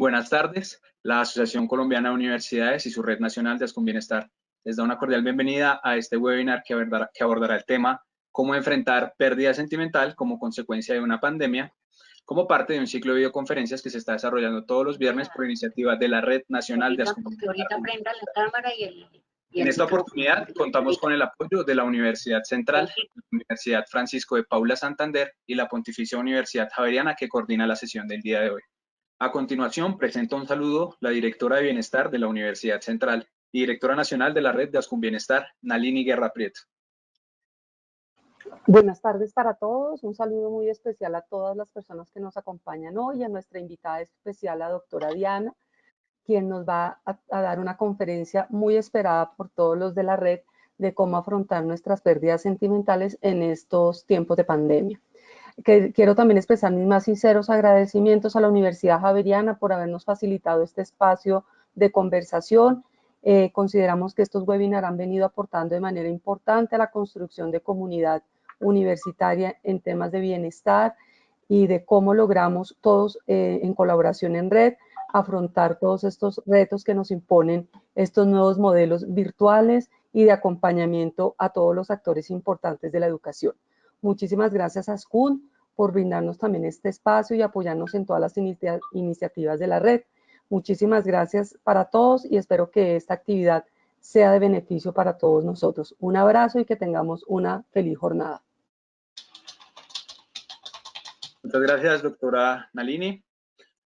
Buenas tardes. La Asociación Colombiana de Universidades y su Red Nacional de Ascun Bienestar les da una cordial bienvenida a este webinar que abordará el tema cómo enfrentar pérdida sentimental como consecuencia de una pandemia, como parte de un ciclo de videoconferencias que se está desarrollando todos los viernes por iniciativa de la Red Nacional de Ascun Bienestar. Ahorita prendan la cámara En esta oportunidad contamos con el apoyo de la Universidad Central, la Universidad Francisco de Paula Santander y la Pontificia Universidad Javeriana, que coordina la sesión del día de hoy. A continuación, presento un saludo la directora de Bienestar de la Universidad Central y directora nacional de la Red de Ascun Bienestar, Nalini Guerra Prieto. Buenas tardes para todos, un saludo muy especial a todas las personas que nos acompañan hoy, a nuestra invitada especial, la doctora Diana, quien nos va a dar una conferencia muy esperada por todos los de la red de cómo afrontar nuestras pérdidas sentimentales en estos tiempos de pandemia. Quiero también expresar mis más sinceros agradecimientos a la Universidad Javeriana por habernos facilitado este espacio de conversación. Consideramos que estos webinars han venido aportando de manera importante a la construcción de comunidad universitaria en temas de bienestar y de cómo logramos todos en colaboración en red afrontar todos estos retos que nos imponen estos nuevos modelos virtuales y de acompañamiento a todos los actores importantes de la educación. Muchísimas gracias a Ascun por brindarnos también este espacio y apoyarnos en todas las iniciativas de la red. Muchísimas gracias para todos y espero que esta actividad sea de beneficio para todos nosotros. Un abrazo y que tengamos una feliz jornada. Muchas gracias, doctora Nalini.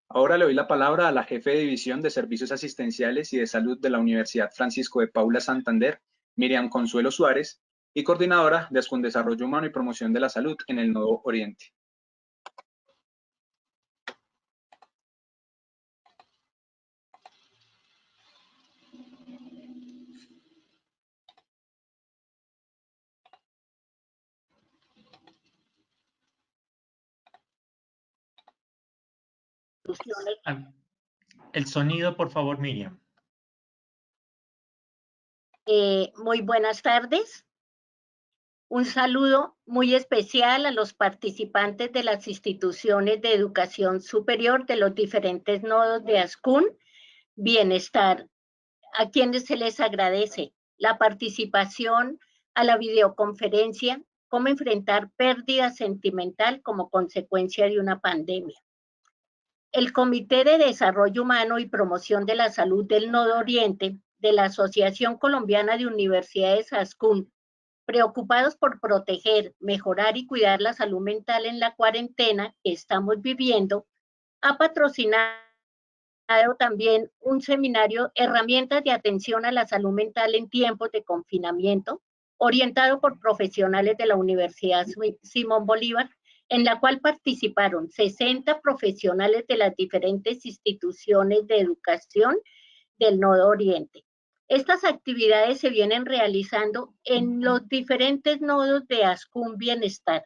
Ahora le doy la palabra a la jefe de División de Servicios Asistenciales y de Salud de la Universidad Francisco de Paula Santander, Miriam Consuelo Suárez, y coordinadora de Ascun Desarrollo Humano y Promoción de la Salud en el Nodo Oriente. El sonido, por favor, Miriam. Muy buenas tardes. Un saludo muy especial a los participantes de las instituciones de educación superior de los diferentes nodos de Ascun Bienestar, a quienes se les agradece la participación a la videoconferencia, cómo enfrentar pérdida sentimental como consecuencia de una pandemia. El Comité de Desarrollo Humano y Promoción de la Salud del Nodo Oriente de la Asociación Colombiana de Universidades Ascun, preocupados por proteger, mejorar y cuidar la salud mental en la cuarentena que estamos viviendo, ha patrocinado también un seminario Herramientas de Atención a la Salud Mental en Tiempos de Confinamiento, orientado por profesionales de la Universidad Simón Bolívar, en la cual participaron 60 profesionales de las diferentes instituciones de educación del Nodo Oriente. Estas actividades se vienen realizando en los diferentes nodos de Ascun Bienestar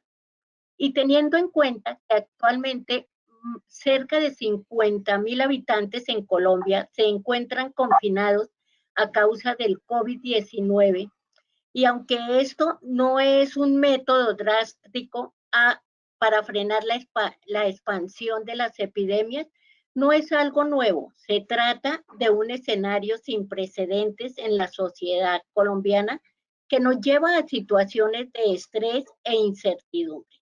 y teniendo en cuenta que actualmente cerca de 50.000 habitantes en Colombia se encuentran confinados a causa del COVID-19 y aunque esto no es un método drástico para frenar la expansión de las epidemias, no es algo nuevo. Se trata de un escenario sin precedentes en la sociedad colombiana que nos lleva a situaciones de estrés e incertidumbre.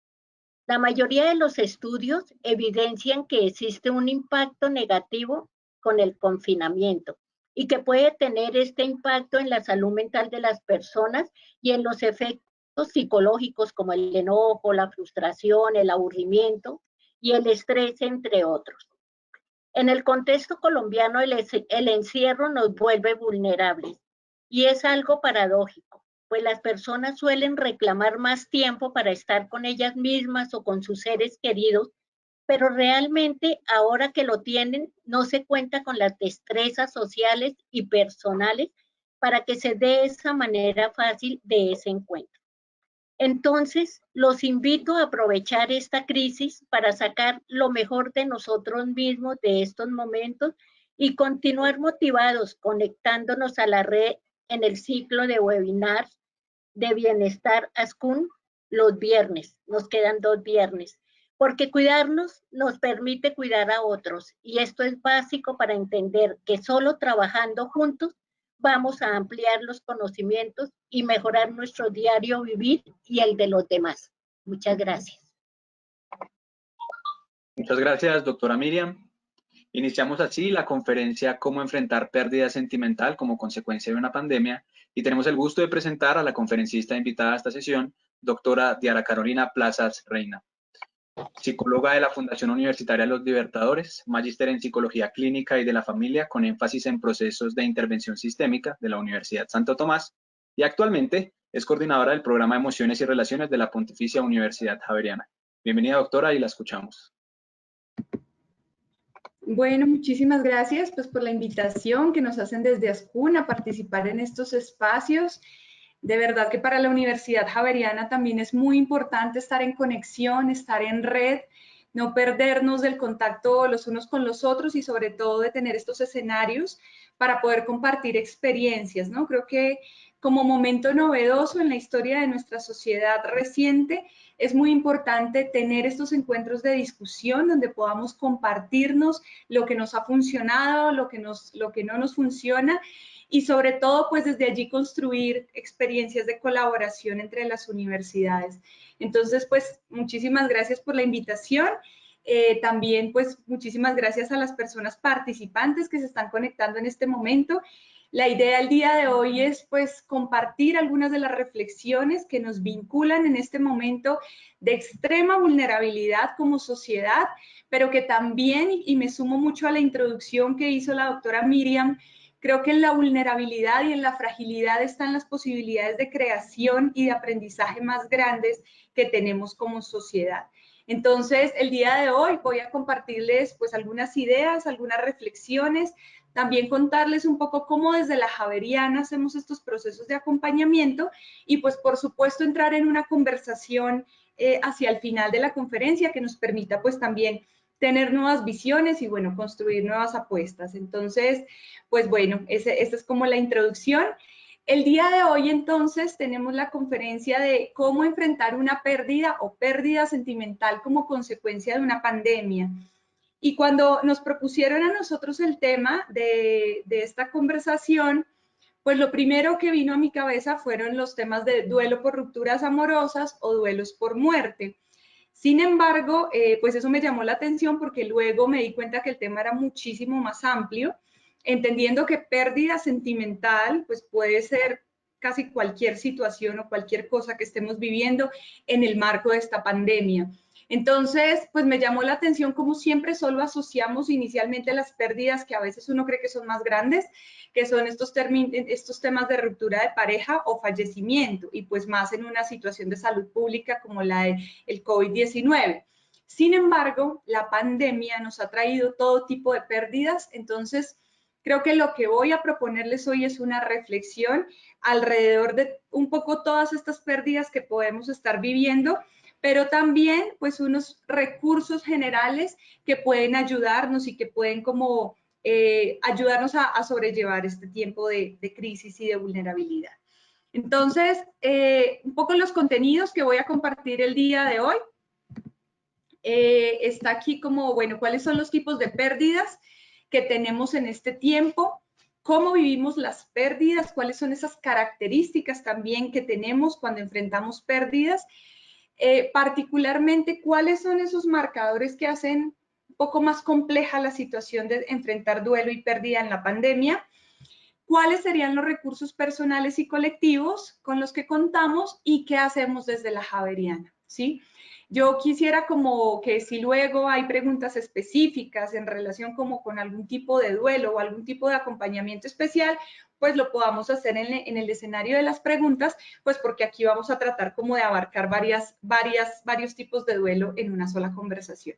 La mayoría de los estudios evidencian que existe un impacto negativo con el confinamiento y que puede tener este impacto en la salud mental de las personas y en los efectos psicológicos como el enojo, la frustración, el aburrimiento y el estrés, entre otros. En el contexto colombiano, el encierro nos vuelve vulnerables y es algo paradójico, pues las personas suelen reclamar más tiempo para estar con ellas mismas o con sus seres queridos, pero realmente ahora que lo tienen, no se cuenta con las destrezas sociales y personales para que se dé esa manera fácil de ese encuentro. Entonces, los invito a aprovechar esta crisis para sacar lo mejor de nosotros mismos de estos momentos y continuar motivados, conectándonos a la red en el ciclo de webinars de Bienestar Ascun los viernes. Nos quedan 2 viernes. porque cuidarnos nos permite cuidar a otros y esto es básico para entender que solo trabajando juntos vamos a ampliar los conocimientos y mejorar nuestro diario vivir y el de los demás. Muchas gracias. Muchas gracias, doctora Miriam. Iniciamos así la conferencia Cómo enfrentar pérdida sentimental como consecuencia de una pandemia y tenemos el gusto de presentar a la conferencista invitada a esta sesión, doctora Diana Carolina Plazas Reina, psicóloga de la Fundación Universitaria Los Libertadores, magíster en Psicología Clínica y de la Familia con énfasis en procesos de intervención sistémica de la Universidad Santo Tomás y actualmente es coordinadora del programa Emociones y Relaciones de la Pontificia Universidad Javeriana. Bienvenida, doctora, y la escuchamos. Bueno, muchísimas gracias pues, por la invitación que nos hacen desde ASCUN a participar en estos espacios. De verdad que para la Universidad Javeriana también es muy importante estar en conexión, estar en red, no perdernos del contacto los unos con los otros y sobre todo de tener estos escenarios para poder compartir experiencias, ¿no? Creo que como momento novedoso en la historia de nuestra sociedad reciente, es muy importante tener estos encuentros de discusión donde podamos compartirnos lo que nos ha funcionado, lo que no nos funciona y sobre todo pues desde allí construir experiencias de colaboración entre las universidades. Entonces pues muchísimas gracias por la invitación. También pues muchísimas gracias a las personas participantes que se están conectando en este momento. La idea del día de hoy es pues compartir algunas de las reflexiones que nos vinculan en este momento de extrema vulnerabilidad como sociedad, pero que también, y me sumo mucho a la introducción que hizo la doctora Miriam, creo que en la vulnerabilidad y en la fragilidad están las posibilidades de creación y de aprendizaje más grandes que tenemos como sociedad. Entonces, el día de hoy voy a compartirles pues algunas ideas, algunas reflexiones, también contarles un poco cómo desde la Javeriana hacemos estos procesos de acompañamiento y pues por supuesto entrar en una conversación hacia el final de la conferencia que nos permita pues también tener nuevas visiones y bueno, construir nuevas apuestas. Entonces, pues bueno, esta es como la introducción. El día de hoy entonces tenemos la conferencia de cómo enfrentar una pérdida o pérdida sentimental como consecuencia de una pandemia. Y cuando nos propusieron a nosotros el tema de esta conversación, pues lo primero que vino a mi cabeza fueron los temas de duelo por rupturas amorosas o duelos por muerte. Sin embargo, pues eso me llamó la atención porque luego me di cuenta que el tema era muchísimo más amplio, entendiendo que pérdida sentimental pues puede ser casi cualquier situación o cualquier cosa que estemos viviendo en el marco de esta pandemia. Entonces, pues me llamó la atención como siempre solo asociamos inicialmente las pérdidas que a veces uno cree que son más grandes, que son estos temas de ruptura de pareja o fallecimiento, y pues más en una situación de salud pública como la del COVID-19. Sin embargo, la pandemia nos ha traído todo tipo de pérdidas, entonces creo que lo que voy a proponerles hoy es una reflexión alrededor de un poco todas estas pérdidas que podemos estar viviendo, pero también pues unos recursos generales que pueden ayudarnos y que pueden como ayudarnos a sobrellevar este tiempo de crisis y de vulnerabilidad. Entonces, un poco los contenidos que voy a compartir el día de hoy. Está aquí como, bueno, cuáles son los tipos de pérdidas que tenemos en este tiempo, cómo vivimos las pérdidas, cuáles son esas características también que tenemos cuando enfrentamos pérdidas, particularmente cuáles son esos marcadores que hacen un poco más compleja la situación de enfrentar duelo y pérdida en la pandemia, cuáles serían los recursos personales y colectivos con los que contamos y qué hacemos desde la Javeriana, ¿sí? Yo quisiera como que si luego hay preguntas específicas en relación como con algún tipo de duelo o algún tipo de acompañamiento especial, pues lo podamos hacer en el escenario de las preguntas, pues porque aquí vamos a tratar como de abarcar varios tipos de duelo en una sola conversación.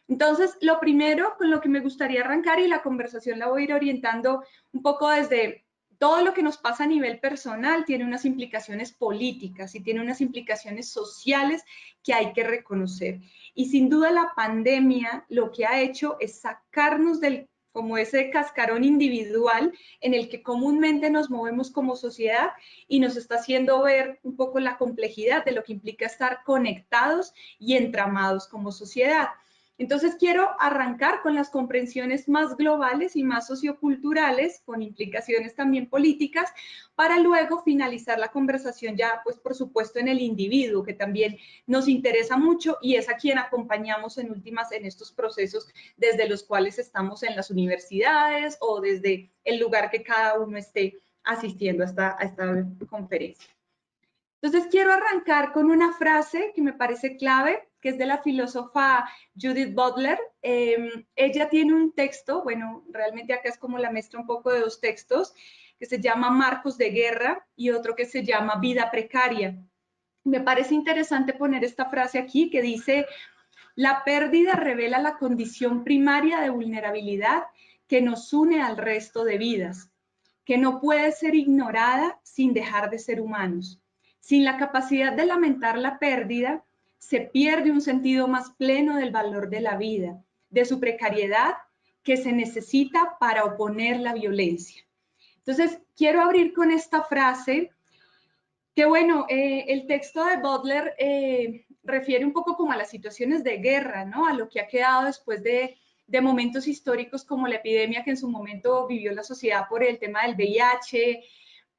Entonces, lo primero con lo que me gustaría arrancar, y la conversación la voy a ir orientando un poco desde todo lo que nos pasa a nivel personal, tiene unas implicaciones políticas y tiene unas implicaciones sociales que hay que reconocer. Y sin duda la pandemia lo que ha hecho es sacarnos del como ese cascarón individual en el que comúnmente nos movemos como sociedad y nos está haciendo ver un poco la complejidad de lo que implica estar conectados y entramados como sociedad. Entonces quiero arrancar con las comprensiones más globales y más socioculturales, con implicaciones también políticas, para luego finalizar la conversación ya, pues por supuesto, en el individuo, que también nos interesa mucho y es a quien acompañamos en últimas en estos procesos desde los cuales estamos en las universidades o desde el lugar que cada uno esté asistiendo a esta conferencia. Entonces quiero arrancar con una frase que me parece clave, que es de la filósofa Judith Butler. Ella tiene un texto, bueno, realmente acá es como la mezcla un poco de dos textos, que se llama Marcos de Guerra y otro que se llama Vida Precaria. Me parece interesante poner esta frase aquí que dice: la pérdida revela la condición primaria de vulnerabilidad que nos une al resto de vidas, que no puede ser ignorada sin dejar de ser humanos. Sin la capacidad de lamentar la pérdida, se pierde un sentido más pleno del valor de la vida, de su precariedad que se necesita para oponer la violencia. Entonces, quiero abrir con esta frase que, bueno, el texto de Butler refiere un poco como a las situaciones de guerra, ¿no? A lo que ha quedado después de momentos históricos como la epidemia que en su momento vivió la sociedad por el tema del VIH,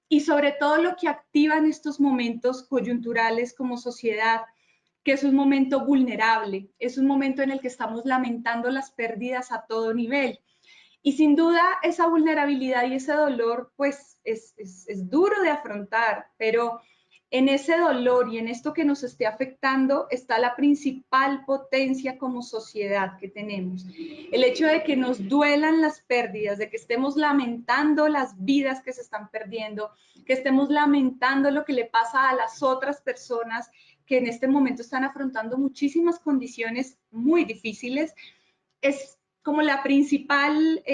y sobre todo lo que activa en estos momentos coyunturales como sociedad, que es un momento vulnerable, es un momento en el que estamos lamentando las pérdidas a todo nivel. Y sin duda esa vulnerabilidad y ese dolor pues es duro de afrontar, pero en ese dolor y en esto que nos esté afectando está la principal potencia como sociedad que tenemos. El hecho de que nos duelan las pérdidas, de que estemos lamentando las vidas que se están perdiendo, que estemos lamentando lo que le pasa a las otras personas que en este momento están afrontando muchísimas condiciones muy difíciles, es como la principal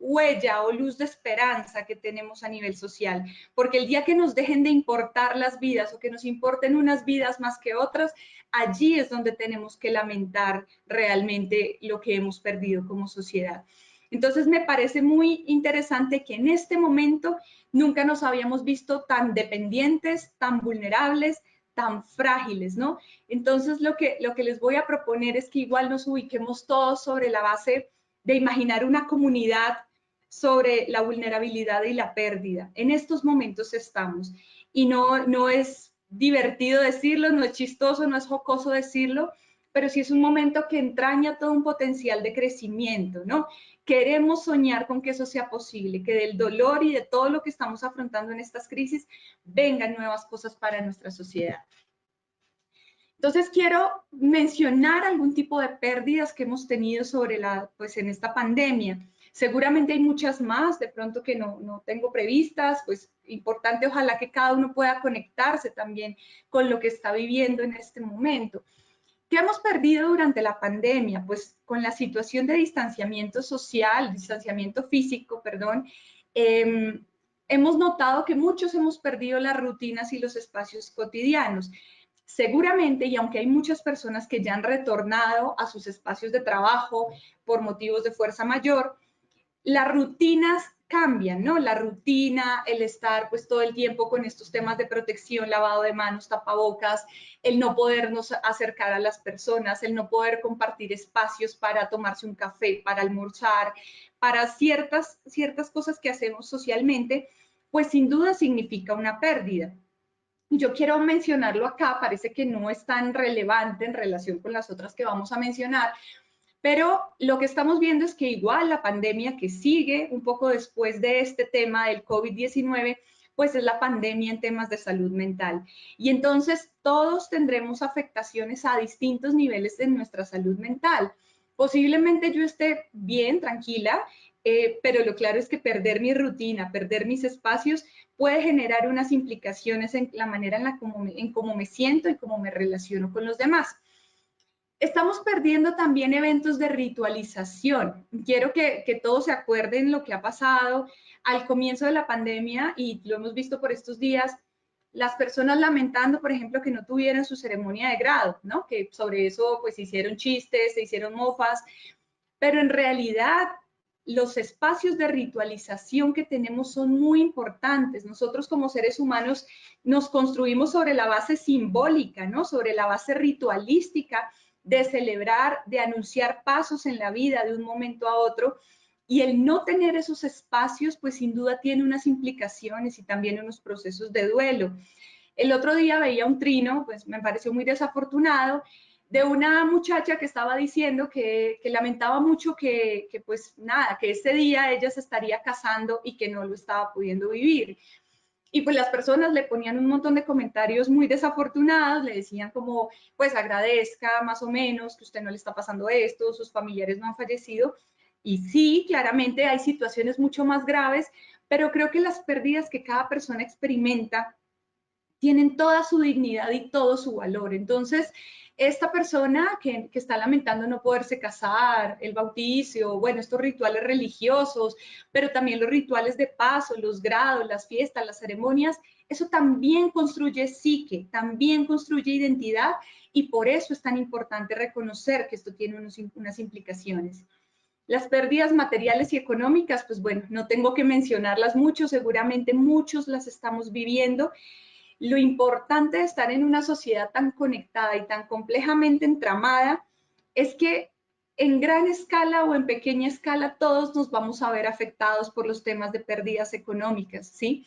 huella o luz de esperanza que tenemos a nivel social, porque el día que nos dejen de importar las vidas o que nos importen unas vidas más que otras, allí es donde tenemos que lamentar realmente lo que hemos perdido como sociedad. Entonces me parece muy interesante que en este momento nunca nos habíamos visto tan dependientes, tan vulnerables, tan frágiles, ¿no? Entonces lo que les voy a proponer es que igual nos ubiquemos todos sobre la base de imaginar una comunidad sobre la vulnerabilidad y la pérdida. En estos momentos estamos y no es divertido decirlo, no es chistoso, no es jocoso decirlo, pero sí es un momento que entraña todo un potencial de crecimiento, ¿no? Queremos soñar con que eso sea posible, que del dolor y de todo lo que estamos afrontando en estas crisis vengan nuevas cosas para nuestra sociedad. Entonces quiero mencionar algún tipo de pérdidas que hemos tenido pues en esta pandemia. Seguramente hay muchas más, de pronto que no tengo previstas, pues importante, ojalá que cada uno pueda conectarse también con lo que está viviendo en este momento. ¿Qué hemos perdido durante la pandemia? Pues con la situación de distanciamiento social, distanciamiento físico, perdón, hemos notado que muchos hemos perdido las rutinas y los espacios cotidianos. Seguramente, y aunque hay muchas personas que ya han retornado a sus espacios de trabajo por motivos de fuerza mayor, las rutinas cambian, ¿no? La rutina, el estar pues todo el tiempo con estos temas de protección, lavado de manos, tapabocas, el no podernos acercar a las personas, el no poder compartir espacios para tomarse un café, para almorzar, para ciertas cosas que hacemos socialmente, pues sin duda significa una pérdida. Yo quiero mencionarlo acá, parece que no es tan relevante en relación con las otras que vamos a mencionar, pero lo que estamos viendo es que igual la pandemia que sigue un poco después de este tema del COVID-19, pues es la pandemia en temas de salud mental. Y entonces todos tendremos afectaciones a distintos niveles de nuestra salud mental. Posiblemente yo esté bien, tranquila, pero lo claro es que perder mi rutina, perder mis espacios puede generar unas implicaciones en la manera en cómo me siento y cómo me relaciono con los demás. Estamos perdiendo también eventos de ritualización. Quiero que todos se acuerden lo que ha pasado al comienzo de la pandemia y lo hemos visto por estos días, las personas lamentando, por ejemplo, que no tuvieron su ceremonia de grado, ¿no? Que sobre eso pues se hicieron chistes, se hicieron mofas, pero en realidad los espacios de ritualización que tenemos son muy importantes. Nosotros como seres humanos nos construimos sobre la base simbólica, ¿no? Sobre la base ritualística de celebrar, de anunciar pasos en la vida de un momento a otro. Y el no tener esos espacios, pues sin duda tiene unas implicaciones y también unos procesos de duelo. El otro día veía un trino, pues me pareció muy desafortunado, de una muchacha que estaba diciendo que lamentaba mucho que pues nada, que ese día ella se estaría casando y que no lo estaba pudiendo vivir. Y pues las personas le ponían un montón de comentarios muy desafortunados, le decían como, pues agradezca más o menos que usted no le está pasando esto, sus familiares no han fallecido. Y sí, claramente hay situaciones mucho más graves, pero creo que las pérdidas que cada persona experimenta tienen toda su dignidad y todo su valor. Entonces, esta persona que está lamentando no poderse casar, el bautizo, bueno, estos rituales religiosos, pero también los rituales de paso, los grados, las fiestas, las ceremonias, eso también construye psique, también construye identidad y por eso es tan importante reconocer que esto tiene unas implicaciones. Las pérdidas materiales y económicas, pues bueno, no tengo que mencionarlas mucho, seguramente muchos las estamos viviendo. Lo importante de estar en una sociedad tan conectada y tan complejamente entramada es que en gran escala o en pequeña escala todos nos vamos a ver afectados por los temas de pérdidas económicas, ¿sí?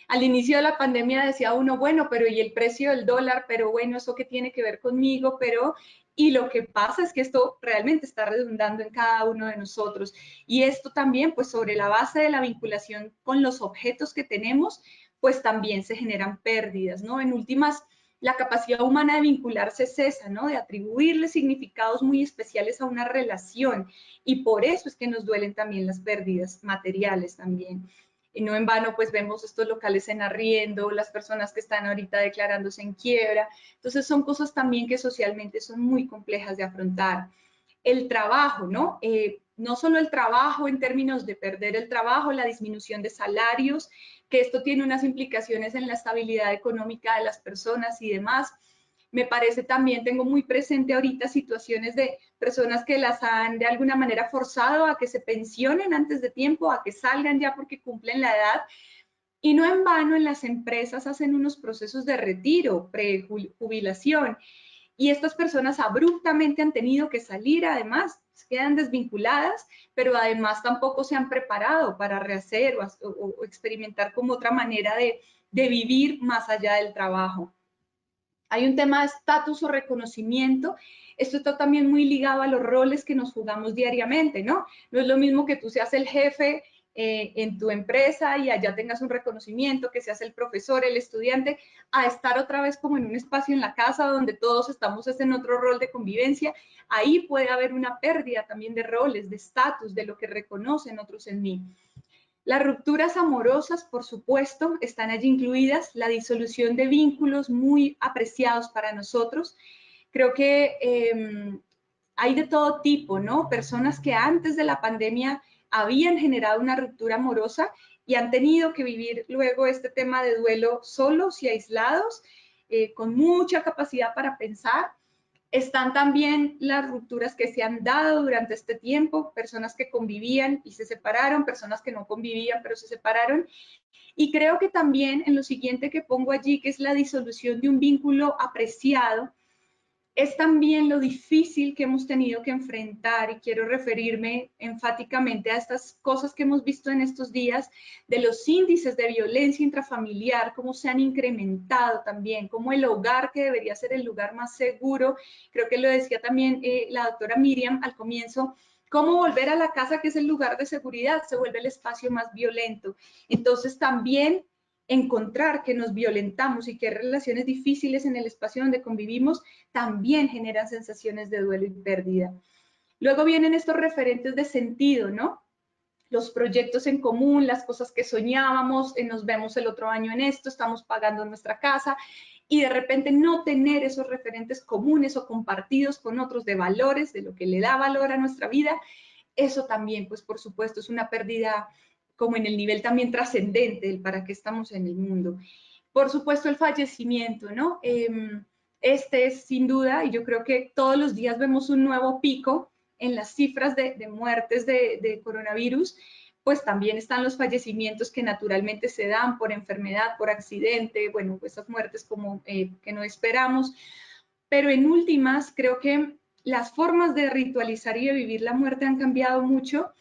Al inicio de la pandemia decía uno, bueno, pero ¿y el precio del dólar? Pero bueno, ¿eso qué tiene que ver conmigo? Pero, y lo que pasa es que esto realmente está redundando en cada uno de nosotros. Y esto también, pues sobre la base de la vinculación con los objetos que tenemos, pues también se generan pérdidas, ¿no? En últimas, la capacidad humana de vincularse es esa, ¿no? De atribuirle significados muy especiales a una relación. Y por eso es que nos duelen también las pérdidas materiales también. Y no en vano, pues vemos estos locales en arriendo, las personas que están ahorita declarándose en quiebra. Entonces son cosas también que socialmente son muy complejas de afrontar. El trabajo, ¿no? No solo el trabajo en términos de perder el trabajo, la disminución de salarios, que esto tiene unas implicaciones en la estabilidad económica de las personas y demás. Me parece también, tengo muy presente ahorita situaciones de personas que las han de alguna manera forzado a que se pensionen antes de tiempo, a que salgan ya porque cumplen la edad. Y no en vano en las empresas hacen unos procesos de retiro, prejubilación. Y estas personas abruptamente han tenido que salir, además, quedan desvinculadas, pero además tampoco se han preparado para rehacer o experimentar como otra manera de vivir más allá del trabajo. Hay un tema de estatus o reconocimiento. Esto está también muy ligado a los roles que nos jugamos diariamente, ¿no? No es lo mismo que tú seas el jefe en tu empresa y allá tengas un reconocimiento, que seas el profesor, el estudiante, a estar otra vez como en un espacio en la casa donde todos estamos en otro rol de convivencia. Ahí puede haber una pérdida también de roles, de estatus, de lo que reconocen otros en mí. Las rupturas amorosas, por supuesto, están allí incluidas, la disolución de vínculos muy apreciados para nosotros. Creo que hay de todo tipo, ¿no? Personas que antes de la pandemia habían generado una ruptura amorosa y han tenido que vivir luego este tema de duelo solos y aislados, con mucha capacidad para pensar. Están también las rupturas que se han dado durante este tiempo, personas que convivían y se separaron, personas que no convivían pero se separaron. Y creo que también en lo siguiente que pongo allí, que es la disolución de un vínculo apreciado, es también lo difícil que hemos tenido que enfrentar, y quiero referirme enfáticamente a estas cosas que hemos visto en estos días, de los índices de violencia intrafamiliar, cómo se han incrementado también, cómo el hogar, que debería ser el lugar más seguro, creo que lo decía también la doctora Miriam al comienzo, cómo volver a la casa, que es el lugar de seguridad, se vuelve el espacio más violento. Entonces también encontrar que nos violentamos y que hay relaciones difíciles en el espacio donde convivimos, también generan sensaciones de duelo y pérdida. Luego vienen estos referentes de sentido, ¿no? Los proyectos en común, las cosas que soñábamos, nos vemos el otro año en esto, estamos pagando nuestra casa, y de repente no tener esos referentes comunes o compartidos con otros de valores, de lo que le da valor a nuestra vida, eso también, pues por supuesto, es una pérdida como en el nivel también trascendente del para qué estamos en el mundo. Por supuesto, el fallecimiento, ¿no? Este es sin duda, y yo creo que todos los días vemos un nuevo pico en las cifras de muertes de coronavirus, pues también están los fallecimientos que naturalmente se dan por enfermedad, por accidente, bueno, esas muertes como que no esperamos. Pero en últimas, creo que las formas de ritualizar y de vivir la muerte han cambiado mucho.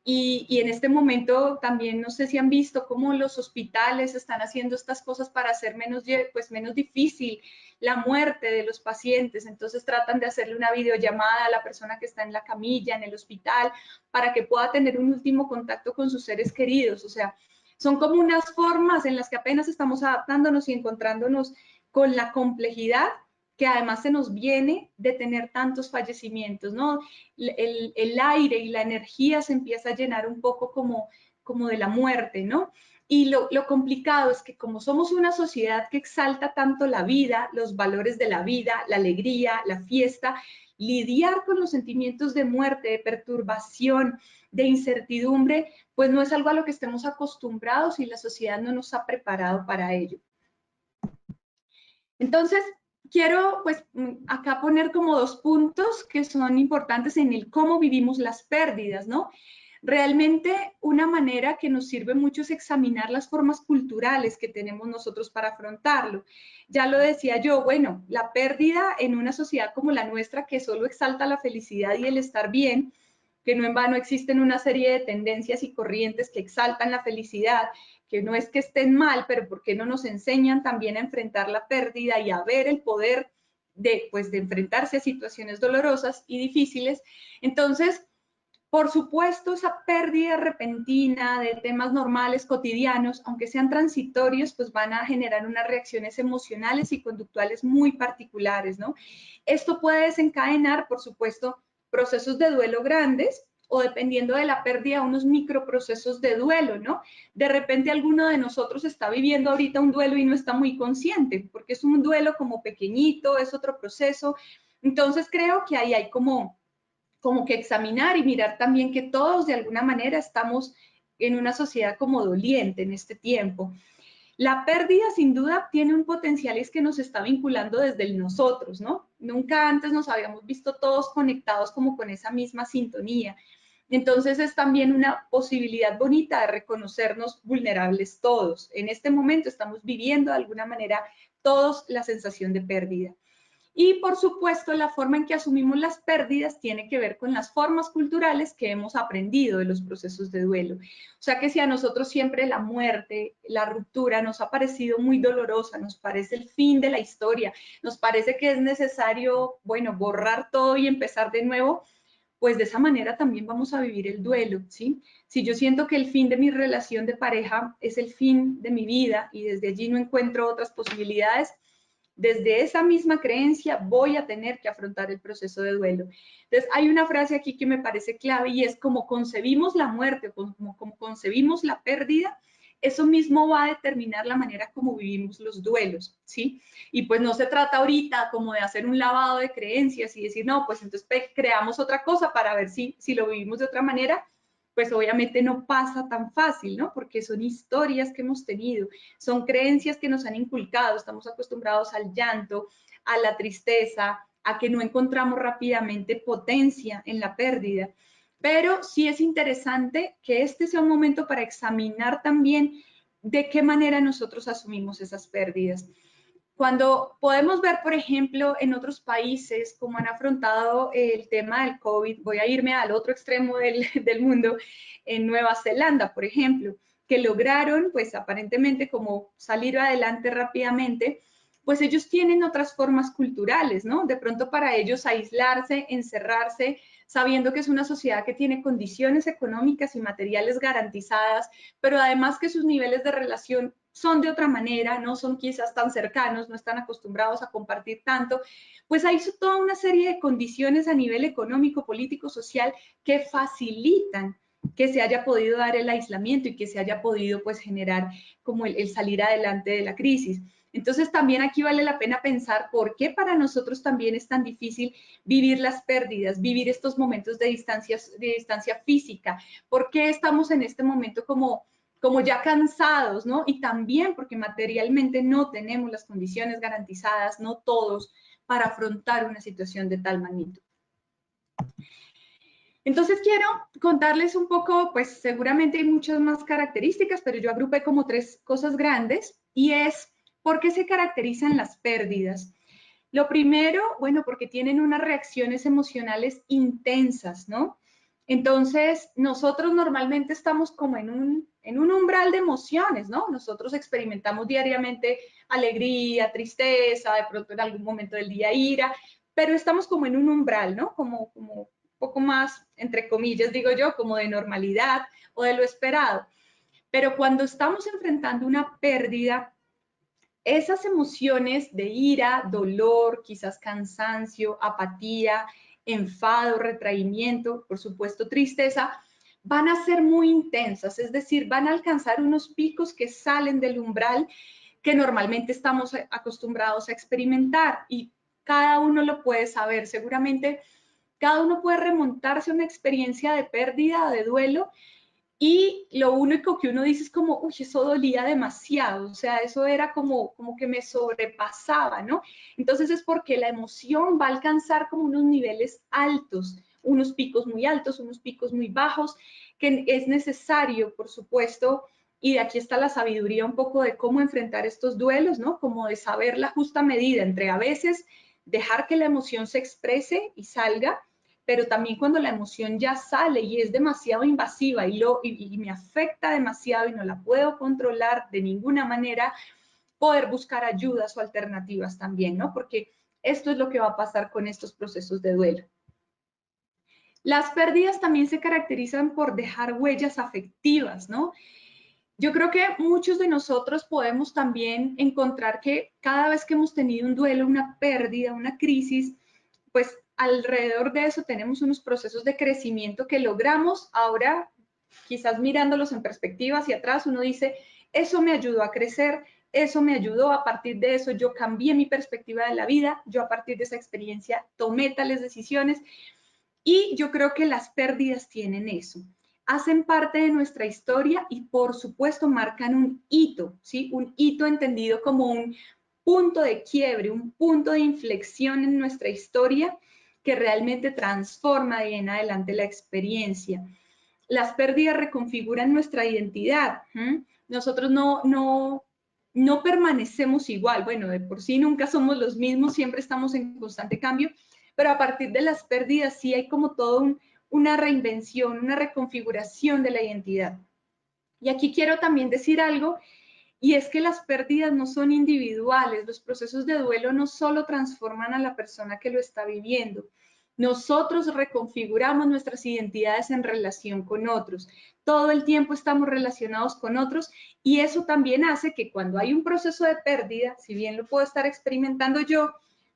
Y en este momento también no sé si han visto cómo los hospitales están haciendo estas cosas para hacer menos difícil la muerte de los pacientes. Entonces tratan de hacerle una videollamada a la persona que está en la camilla, en el hospital, para que pueda tener un último contacto con sus seres queridos. O sea, son como unas formas en las que apenas estamos adaptándonos y encontrándonos con la complejidad que además se nos viene de tener tantos fallecimientos, ¿no? El aire y la energía se empieza a llenar un poco como de la muerte, ¿no? Y lo complicado es que como somos una sociedad que exalta tanto la vida, los valores de la vida, la alegría, la fiesta, lidiar con los sentimientos de muerte, de perturbación, de incertidumbre, pues no es algo a lo que estemos acostumbrados y la sociedad no nos ha preparado para ello. Entonces, quiero pues acá poner como 2 puntos que son importantes en el cómo vivimos las pérdidas, ¿no? Realmente una manera que nos sirve mucho es examinar las formas culturales que tenemos nosotros para afrontarlo. Ya lo decía yo, bueno, la pérdida en una sociedad como la nuestra que solo exalta la felicidad y el estar bien, que no en vano existen una serie de tendencias y corrientes que exaltan la felicidad, que no es que estén mal, pero ¿por qué no nos enseñan también a enfrentar la pérdida y a ver el poder de enfrentarse a situaciones dolorosas y difíciles? Entonces, por supuesto, esa pérdida repentina de temas normales, cotidianos, aunque sean transitorios, pues van a generar unas reacciones emocionales y conductuales muy particulares, ¿no? Esto puede desencadenar, por supuesto, procesos de duelo grandes o dependiendo de la pérdida, unos microprocesos de duelo, ¿no? De repente alguno de nosotros está viviendo ahorita un duelo y no está muy consciente, porque es un duelo como pequeñito, es otro proceso. Entonces creo que ahí hay como que examinar y mirar también que todos de alguna manera estamos en una sociedad como doliente en este tiempo. La pérdida sin duda tiene un potencial, es que nos está vinculando desde el nosotros, ¿no? Nunca antes nos habíamos visto todos conectados como con esa misma sintonía. Entonces es también una posibilidad bonita de reconocernos vulnerables todos. En este momento estamos viviendo de alguna manera todos la sensación de pérdida. Y por supuesto, la forma en que asumimos las pérdidas tiene que ver con las formas culturales que hemos aprendido de los procesos de duelo. O sea que si a nosotros siempre la muerte, la ruptura nos ha parecido muy dolorosa, nos parece el fin de la historia, nos parece que es necesario, bueno, borrar todo y empezar de nuevo, pues de esa manera también vamos a vivir el duelo, ¿sí? Si yo siento que el fin de mi relación de pareja es el fin de mi vida y desde allí no encuentro otras posibilidades, desde esa misma creencia voy a tener que afrontar el proceso de duelo. Entonces, hay una frase aquí que me parece clave y es como concebimos la muerte, como concebimos la pérdida, eso mismo va a determinar la manera como vivimos los duelos, ¿sí? Y pues no se trata ahorita como de hacer un lavado de creencias y decir, no, pues entonces creamos otra cosa para ver si lo vivimos de otra manera, pues obviamente no pasa tan fácil, ¿no? Porque son historias que hemos tenido, son creencias que nos han inculcado, estamos acostumbrados al llanto, a la tristeza, a que no encontramos rápidamente potencia en la pérdida. Pero sí es interesante que este sea un momento para examinar también de qué manera nosotros asumimos esas pérdidas. Cuando podemos ver, por ejemplo, en otros países cómo han afrontado el tema del COVID, voy a irme al otro extremo del mundo, en Nueva Zelanda, por ejemplo, que lograron, pues aparentemente como salir adelante rápidamente, pues ellos tienen otras formas culturales, ¿no? De pronto para ellos aislarse, encerrarse, sabiendo que es una sociedad que tiene condiciones económicas y materiales garantizadas, pero además que sus niveles de relación son de otra manera, no son quizás tan cercanos, no están acostumbrados a compartir tanto, pues hay toda una serie de condiciones a nivel económico, político, social que facilitan que se haya podido dar el aislamiento y que se haya podido pues generar como el salir adelante de la crisis. Entonces también aquí vale la pena pensar por qué para nosotros también es tan difícil vivir las pérdidas, vivir estos momentos de distancia física, por qué estamos en este momento como ya cansados, ¿no? Y también porque materialmente no tenemos las condiciones garantizadas, no todos, para afrontar una situación de tal magnitud. Entonces quiero contarles un poco, pues seguramente hay muchas más características, pero yo agrupé como 3 cosas grandes, y es ¿por qué se caracterizan las pérdidas? Lo primero, bueno, porque tienen unas reacciones emocionales intensas, ¿no? Entonces, nosotros normalmente estamos como en un umbral de emociones, ¿no? Nosotros experimentamos diariamente alegría, tristeza, de pronto en algún momento del día ira, pero estamos como en un umbral, ¿no? Como un poco más, entre comillas, digo yo, como de normalidad o de lo esperado. Pero cuando estamos enfrentando una pérdida, esas emociones de ira, dolor, quizás cansancio, apatía, enfado, retraimiento, por supuesto tristeza, van a ser muy intensas, es decir, van a alcanzar unos picos que salen del umbral que normalmente estamos acostumbrados a experimentar, y cada uno lo puede saber. Seguramente cada uno puede remontarse a una experiencia de pérdida, de duelo, y lo único que uno dice es como, uy, eso dolía demasiado, o sea, eso era como que me sobrepasaba, ¿no? Entonces es porque la emoción va a alcanzar como unos niveles altos, unos picos muy altos, unos picos muy bajos, que es necesario, por supuesto, y de aquí está la sabiduría un poco de cómo enfrentar estos duelos, ¿no? Como de saber la justa medida entre a veces dejar que la emoción se exprese y salga, pero también cuando la emoción ya sale y es demasiado invasiva y me afecta demasiado y no la puedo controlar de ninguna manera, poder buscar ayudas o alternativas también, ¿no? Porque esto es lo que va a pasar con estos procesos de duelo. Las pérdidas también se caracterizan por dejar huellas afectivas, ¿no? Yo creo que muchos de nosotros podemos también encontrar que cada vez que hemos tenido un duelo, una pérdida, una crisis, pues alrededor de eso tenemos unos procesos de crecimiento que logramos. Ahora, quizás mirándolos en perspectiva hacia atrás, uno dice, eso me ayudó a crecer, eso me ayudó, a partir de eso yo cambié mi perspectiva de la vida, yo a partir de esa experiencia tomé tales decisiones, y yo creo que las pérdidas tienen eso. Hacen parte de nuestra historia y por supuesto marcan un hito, ¿sí? Un hito entendido como un punto de quiebre, un punto de inflexión en nuestra historia que realmente transforma de ahí en adelante la experiencia. Las pérdidas reconfiguran nuestra identidad. Nosotros no permanecemos igual. Bueno, de por sí nunca somos los mismos, siempre estamos en constante cambio, pero a partir de las pérdidas sí hay como todo una reinvención, una reconfiguración de la identidad. Y aquí quiero también decir algo, y es que las pérdidas no son individuales. Los procesos de duelo no solo transforman a la persona que lo está viviendo, nosotros reconfiguramos nuestras identidades en relación con otros. Todo el tiempo estamos relacionados con otros, y eso también hace que cuando hay un proceso de pérdida, si bien lo puedo estar experimentando yo,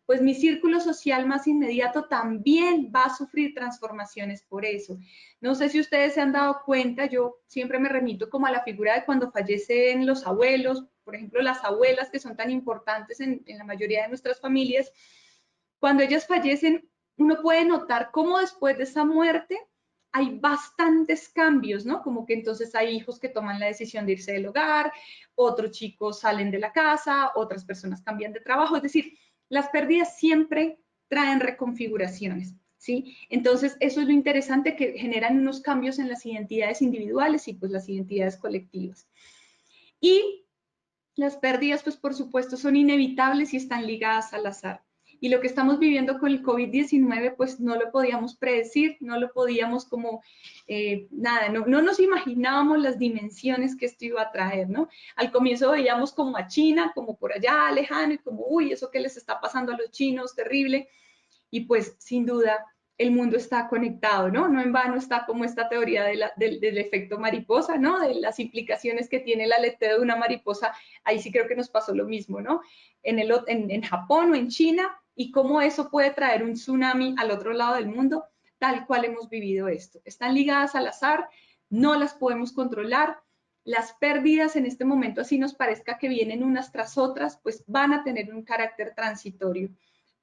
pues mi círculo social más inmediato también va a sufrir transformaciones por eso. No sé si ustedes se han dado cuenta, yo siempre me remito como a la figura de cuando fallecen los abuelos, por ejemplo, las abuelas, que son tan importantes en la mayoría de nuestras familias. Cuando ellas fallecen, uno puede notar cómo después de esa muerte hay bastantes cambios, ¿no? Como que entonces hay hijos que toman la decisión de irse del hogar, otros chicos salen de la casa, otras personas cambian de trabajo, es decir, las pérdidas siempre traen reconfiguraciones, ¿sí? Entonces, eso es lo interesante, que generan unos cambios en las identidades individuales y pues las identidades colectivas. Y las pérdidas, pues por supuesto, son inevitables y están ligadas al azar. Y lo que estamos viviendo con el COVID-19, pues no lo podíamos predecir, no lo podíamos como, no nos imaginábamos las dimensiones que esto iba a traer, ¿no? Al comienzo veíamos como a China, como por allá lejano, y como, uy, eso que les está pasando a los chinos, terrible. Y pues sin duda el mundo está conectado, ¿no? No en vano está como esta teoría del efecto mariposa, ¿no? De las implicaciones que tiene el aleteo de una mariposa. Ahí sí creo que nos pasó lo mismo, ¿no? En Japón o en China, y cómo eso puede traer un tsunami al otro lado del mundo, tal cual hemos vivido esto. Están ligadas al azar, no las podemos controlar. Las pérdidas en este momento, así nos parezca que vienen unas tras otras, pues van a tener un carácter transitorio.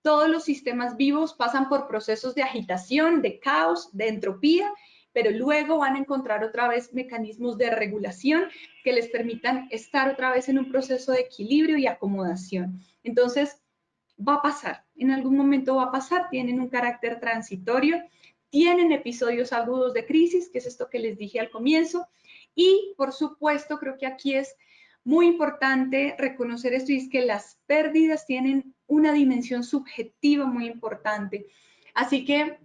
Todos los sistemas vivos pasan por procesos de agitación, de caos, de entropía, pero luego van a encontrar otra vez mecanismos de regulación que les permitan estar otra vez en un proceso de equilibrio y acomodación. Entonces, va a pasar, en algún momento va a pasar, tienen un carácter transitorio, tienen episodios agudos de crisis, que es esto que les dije al comienzo. Y, por supuesto, creo que aquí es muy importante reconocer esto, y es que las pérdidas tienen una dimensión subjetiva muy importante. Así que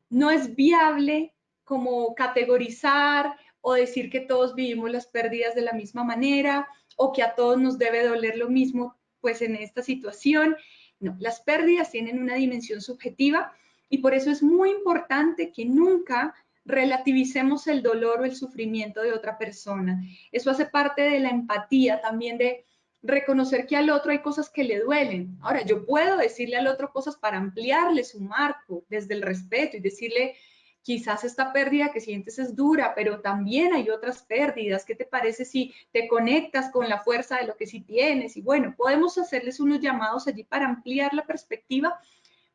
no es viable como categorizar o decir que todos vivimos las pérdidas de la misma manera o que a todos nos debe doler lo mismo pues en esta situación. No, las pérdidas tienen una dimensión subjetiva y por eso es muy importante que nunca relativicemos el dolor o el sufrimiento de otra persona. Eso hace parte de la empatía también, de reconocer que al otro hay cosas que le duelen. Ahora, yo puedo decirle al otro cosas para ampliarle su marco desde el respeto y decirle, quizás esta pérdida que sientes es dura, pero también hay otras pérdidas. ¿Qué te parece si te conectas con la fuerza de lo que sí tienes? Y bueno, podemos hacerles unos llamados allí para ampliar la perspectiva,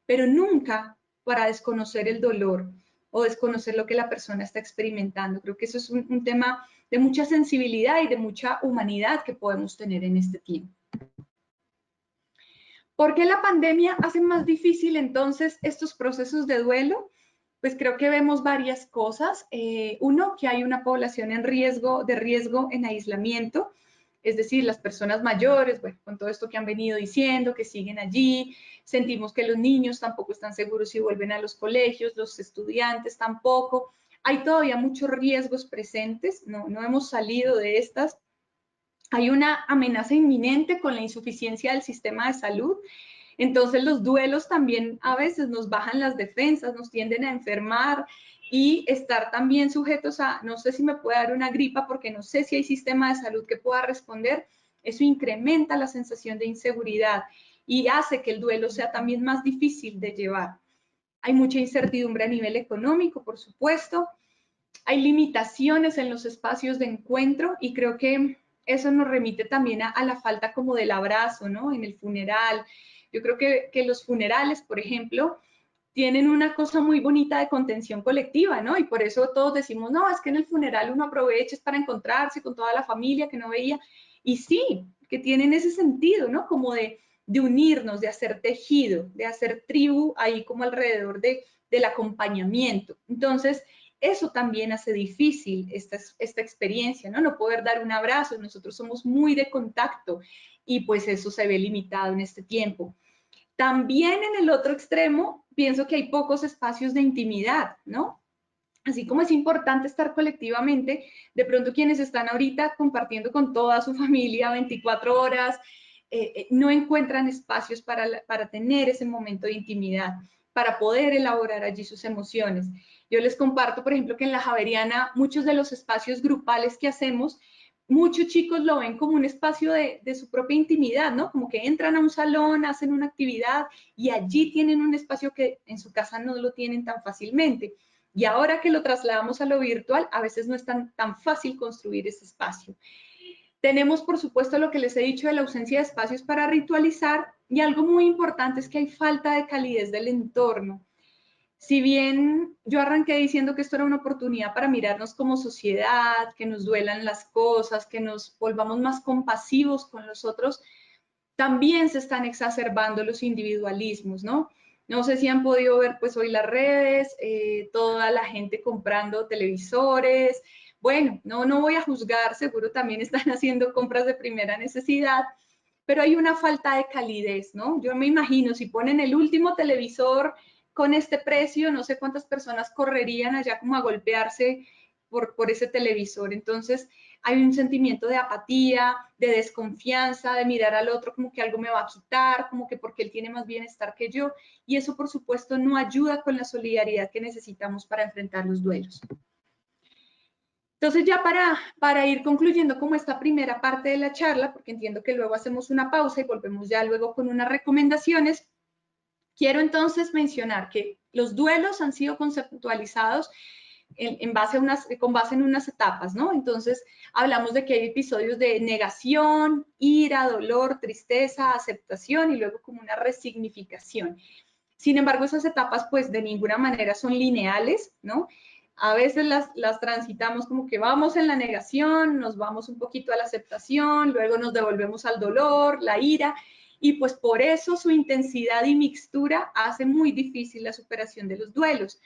pero nunca para desconocer el dolor o desconocer lo que la persona está experimentando. Creo que eso es un tema de mucha sensibilidad y de mucha humanidad que podemos tener en este tiempo. ¿Por qué la pandemia hace más difícil entonces estos procesos de duelo? Pues creo que vemos varias cosas. Uno, que hay una población en riesgo en aislamiento, es decir, las personas mayores, bueno, con todo esto que han venido diciendo, que siguen allí. Sentimos que los niños tampoco están seguros si vuelven a los colegios, los estudiantes tampoco. Hay todavía muchos riesgos presentes, no hemos salido de estas. Hay una amenaza inminente con la insuficiencia del sistema de salud. Entonces los duelos también a veces nos bajan las defensas, nos tienden a enfermar y estar también sujetos a, no sé si me puede dar una gripa porque no sé si hay sistema de salud que pueda responder. Eso incrementa la sensación de inseguridad y hace que el duelo sea también más difícil de llevar. Hay mucha incertidumbre a nivel económico, por supuesto. Hay limitaciones en los espacios de encuentro y creo que eso nos remite también a la falta como del abrazo, ¿no? En el funeral. Yo creo que los funerales, por ejemplo, tienen una cosa muy bonita de contención colectiva, ¿no? Y por eso todos decimos, no, es que en el funeral uno aprovecha es para encontrarse con toda la familia que no veía. Y sí, que tienen ese sentido, ¿no? Como de unirnos, de hacer tejido, de hacer tribu ahí como alrededor del acompañamiento. Entonces, eso también hace difícil esta experiencia, ¿no? No poder dar un abrazo. Nosotros somos muy de contacto y pues eso se ve limitado en este tiempo. También en el otro extremo, pienso que hay pocos espacios de intimidad, ¿no? Así como es importante estar colectivamente, de pronto quienes están ahorita compartiendo con toda su familia 24 horas, no encuentran espacios para tener ese momento de intimidad, para poder elaborar allí sus emociones. Yo les comparto, por ejemplo, que en la Javeriana muchos de los espacios grupales que hacemos, muchos chicos lo ven como un espacio de su propia intimidad, ¿no? Como que entran a un salón, hacen una actividad y allí tienen un espacio que en su casa no lo tienen tan fácilmente. Y ahora que lo trasladamos a lo virtual, a veces no es tan fácil construir ese espacio. Tenemos, por supuesto, lo que les he dicho de la ausencia de espacios para ritualizar, y algo muy importante es que hay falta de calidez del entorno. Si bien yo arranqué diciendo que esto era una oportunidad para mirarnos como sociedad, que nos duelan las cosas, que nos volvamos más compasivos con los otros, también se están exacerbando los individualismos, ¿no? No sé si han podido ver pues hoy las redes, toda la gente comprando televisores. Bueno, no voy a juzgar, seguro también están haciendo compras de primera necesidad, pero hay una falta de calidez, ¿no? Yo me imagino, si ponen el último televisor con este precio, no sé cuántas personas correrían allá como a golpearse por ese televisor. Entonces, hay un sentimiento de apatía, de desconfianza, de mirar al otro como que algo me va a quitar, como que porque él tiene más bienestar que yo. Y eso, por supuesto, no ayuda con la solidaridad que necesitamos para enfrentar los duelos. Entonces, ya para ir concluyendo como esta primera parte de la charla, porque entiendo que luego hacemos una pausa y volvemos ya luego con unas recomendaciones, quiero entonces mencionar que los duelos han sido conceptualizados con base en unas etapas, ¿no? Entonces, hablamos de que hay episodios de negación, ira, dolor, tristeza, aceptación y luego como una resignificación. Sin embargo, esas etapas, pues, de ninguna manera son lineales, ¿no? A veces las transitamos como que vamos en la negación, nos vamos un poquito a la aceptación, luego nos devolvemos al dolor, la ira, y pues por eso su intensidad y mixtura hace muy difícil la superación de los duelos.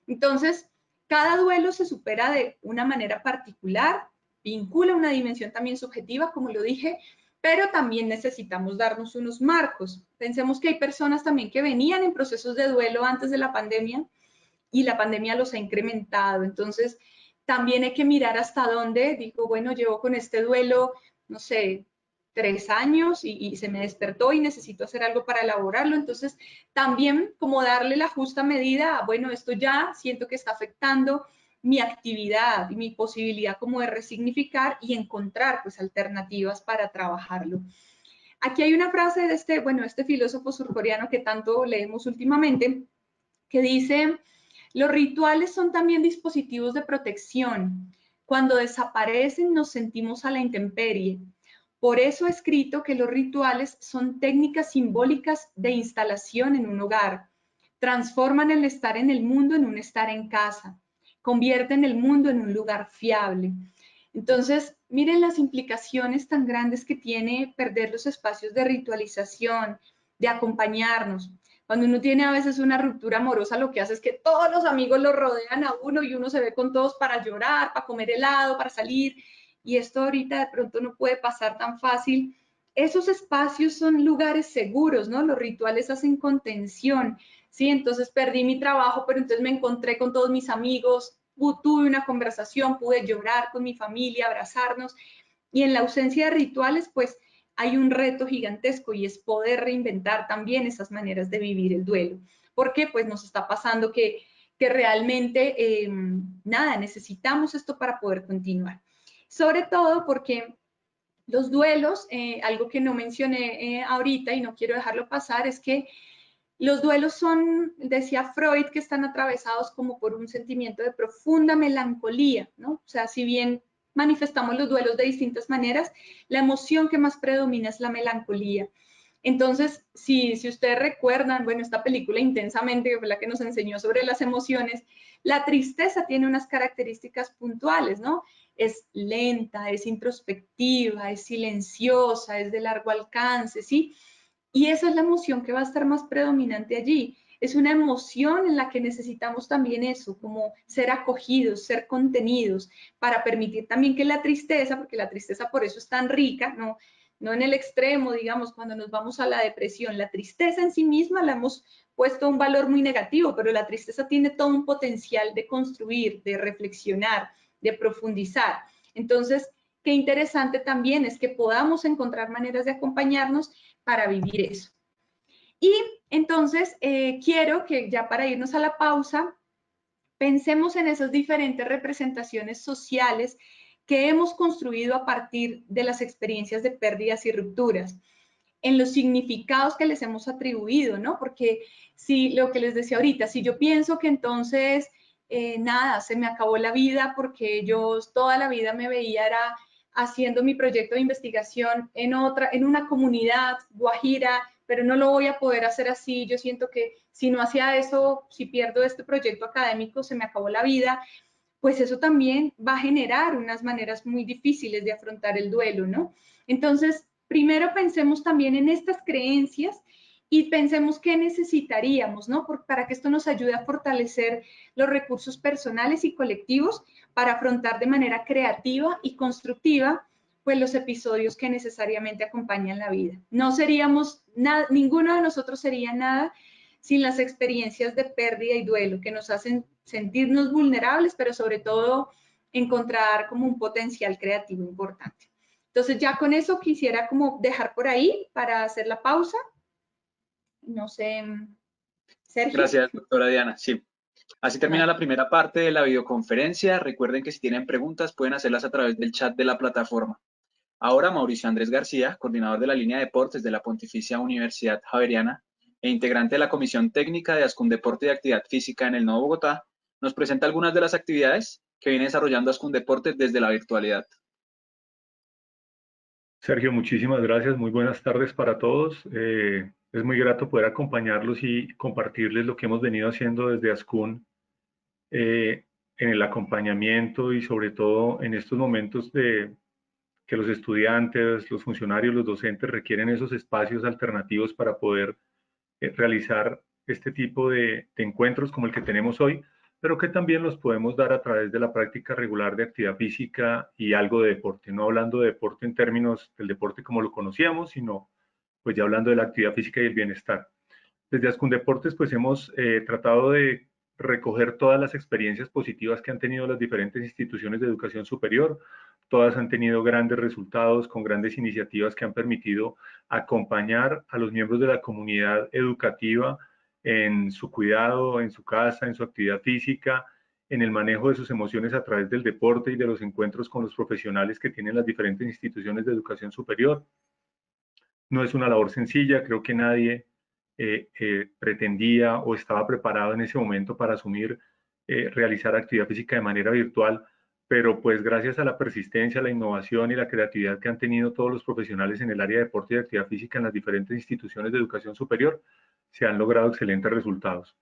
Entonces, cada duelo se supera de una manera particular, vincula una dimensión también subjetiva, como lo dije, pero también necesitamos darnos unos marcos. Pensemos que hay personas también que venían en procesos de duelo antes de la pandemia y la pandemia los ha incrementado. Entonces, también hay que mirar hasta dónde, digo, bueno, llevo con este duelo, no sé, 3 años y se me despertó y necesito hacer algo para elaborarlo. Entonces, también como darle la justa medida, bueno, esto ya siento que está afectando mi actividad y mi posibilidad como de resignificar y encontrar pues alternativas para trabajarlo. Aquí hay una frase de este filósofo surcoreano que tanto leemos últimamente, que dice: los rituales son también dispositivos de protección. Cuando desaparecen nos sentimos a la intemperie. Por eso he escrito que los rituales son técnicas simbólicas de instalación en un hogar. Transforman el estar en el mundo en un estar en casa. Convierten el mundo en un lugar fiable. Entonces, miren las implicaciones tan grandes que tiene perder los espacios de ritualización, de acompañarnos. Cuando uno tiene a veces una ruptura amorosa, lo que hace es que todos los amigos lo rodean a uno y uno se ve con todos para llorar, para comer helado, para salir. Y esto ahorita de pronto no puede pasar tan fácil. Esos espacios son lugares seguros, ¿no? Los rituales hacen contención, ¿sí? Entonces perdí mi trabajo, pero entonces me encontré con todos mis amigos, tuve una conversación, pude llorar con mi familia, abrazarnos. Y en la ausencia de rituales, pues hay un reto gigantesco y es poder reinventar también esas maneras de vivir el duelo. Porque pues nos está pasando que realmente, nada, necesitamos esto para poder continuar. Sobre todo porque los duelos, algo que no mencioné ahorita y no quiero dejarlo pasar, es que los duelos son, decía Freud, que están atravesados como por un sentimiento de profunda melancolía, ¿no? O sea, si bien manifestamos los duelos de distintas maneras, la emoción que más predomina es la melancolía. Entonces, si ustedes recuerdan, bueno, esta película Intensamente, que fue la que nos enseñó sobre las emociones, la tristeza tiene unas características puntuales, ¿no? Es lenta, es introspectiva, es silenciosa, es de largo alcance, ¿sí? Y esa es la emoción que va a estar más predominante allí. Es una emoción en la que necesitamos también eso, como ser acogidos, ser contenidos, para permitir también que la tristeza, porque la tristeza por eso es tan rica, no en el extremo, digamos, cuando nos vamos a la depresión. La tristeza en sí misma la hemos puesto un valor muy negativo, pero la tristeza tiene todo un potencial de construir, de reflexionar, de profundizar. Entonces, qué interesante también es que podamos encontrar maneras de acompañarnos para vivir eso. Y entonces quiero que ya para irnos a la pausa, pensemos en esas diferentes representaciones sociales que hemos construido a partir de las experiencias de pérdidas y rupturas, en los significados que les hemos atribuido, ¿no? Porque si lo que les decía ahorita, si yo pienso que entonces, nada, se me acabó la vida porque yo toda la vida me veía era haciendo mi proyecto de investigación en una comunidad guajira, pero no lo voy a poder hacer así. Yo siento que si no hacía eso, si pierdo este proyecto académico, se me acabó la vida. Pues eso también va a generar unas maneras muy difíciles de afrontar el duelo, ¿no? Entonces, primero pensemos también en estas creencias y pensemos qué necesitaríamos, ¿no? Para que esto nos ayude a fortalecer los recursos personales y colectivos para afrontar de manera creativa y constructiva pues los episodios que necesariamente acompañan la vida. No seríamos nada, ninguno de nosotros sería nada sin las experiencias de pérdida y duelo que nos hacen sentirnos vulnerables, pero sobre todo encontrar como un potencial creativo importante. Entonces ya con eso quisiera como dejar por ahí para hacer la pausa. No sé, Sergio. Gracias, doctora Diana. Sí. Así termina la primera parte de la videoconferencia. Recuerden que si tienen preguntas pueden hacerlas a través del chat de la plataforma. Ahora Mauricio Andrés García, coordinador de la línea de deportes de la Pontificia Universidad Javeriana e integrante de la Comisión Técnica de Ascundeporte y Actividad Física en el Nuevo Bogotá, nos presenta algunas de las actividades que viene desarrollando Ascundeporte desde la virtualidad. Sergio, muchísimas gracias. Muy buenas tardes para todos. Es muy grato poder acompañarlos y compartirles lo que hemos venido haciendo desde Ascun en el acompañamiento y sobre todo en estos momentos de que los estudiantes, los funcionarios, los docentes requieren esos espacios alternativos para poder realizar este tipo de encuentros como el que tenemos hoy, pero que también los podemos dar a través de la práctica regular de actividad física y algo de deporte, no hablando de deporte en términos del deporte como lo conocíamos, sino pues ya hablando de la actividad física y el bienestar. Desde Ascundeportes pues hemos tratado de recoger todas las experiencias positivas que han tenido las diferentes instituciones de educación superior. Todas han tenido grandes resultados con grandes iniciativas que han permitido acompañar a los miembros de la comunidad educativa en su cuidado, en su casa, en su actividad física, en el manejo de sus emociones a través del deporte y de los encuentros con los profesionales que tienen las diferentes instituciones de educación superior. No es una labor sencilla, creo que nadie pretendía o estaba preparado en ese momento para asumir realizar actividad física de manera virtual, pero pues gracias a la persistencia, la innovación y la creatividad que han tenido todos los profesionales en el área de deporte y actividad física en las diferentes instituciones de educación superior, se han logrado excelentes resultados.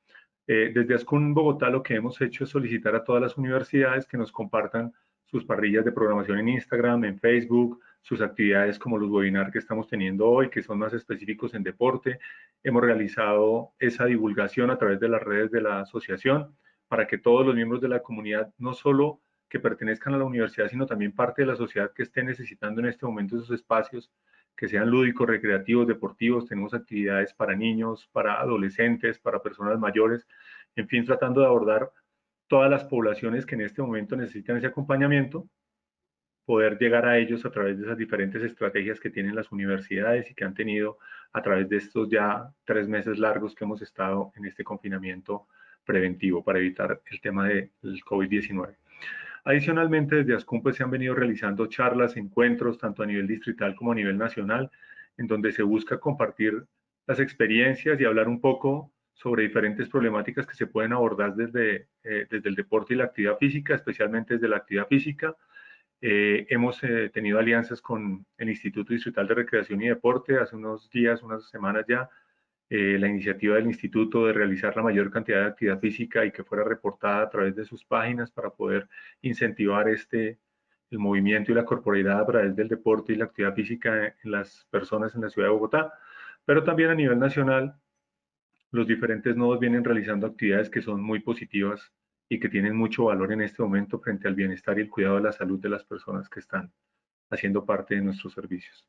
Desde Ascun Bogotá lo que hemos hecho es solicitar a todas las universidades que nos compartan sus parrillas de programación en Instagram, en Facebook, sus actividades como los webinars que estamos teniendo hoy, que son más específicos en deporte. Hemos realizado esa divulgación a través de las redes de la asociación para que todos los miembros de la comunidad, no solo que pertenezcan a la universidad, sino también parte de la sociedad que esté necesitando en este momento esos espacios, que sean lúdicos, recreativos, deportivos. Tenemos actividades para niños, para adolescentes, para personas mayores, en fin, tratando de abordar todas las poblaciones que en este momento necesitan ese acompañamiento, poder llegar a ellos a través de esas diferentes estrategias que tienen las universidades y que han tenido a través de estos ya 3 meses largos que hemos estado en este confinamiento preventivo para evitar el tema del COVID-19. Adicionalmente, desde Ascun pues, se han venido realizando charlas, encuentros, tanto a nivel distrital como a nivel nacional, en donde se busca compartir las experiencias y hablar un poco sobre diferentes problemáticas que se pueden abordar desde el deporte y la actividad física, especialmente desde la actividad física. Hemos tenido alianzas con el Instituto Distrital de Recreación y Deporte hace unos días, unas semanas ya, la iniciativa del instituto de realizar la mayor cantidad de actividad física y que fuera reportada a través de sus páginas para poder incentivar el movimiento y la corporeidad a través del deporte y la actividad física en las personas en la ciudad de Bogotá, pero también a nivel nacional los diferentes nodos vienen realizando actividades que son muy positivas y que tienen mucho valor en este momento frente al bienestar y el cuidado de la salud de las personas que están haciendo parte de nuestros servicios.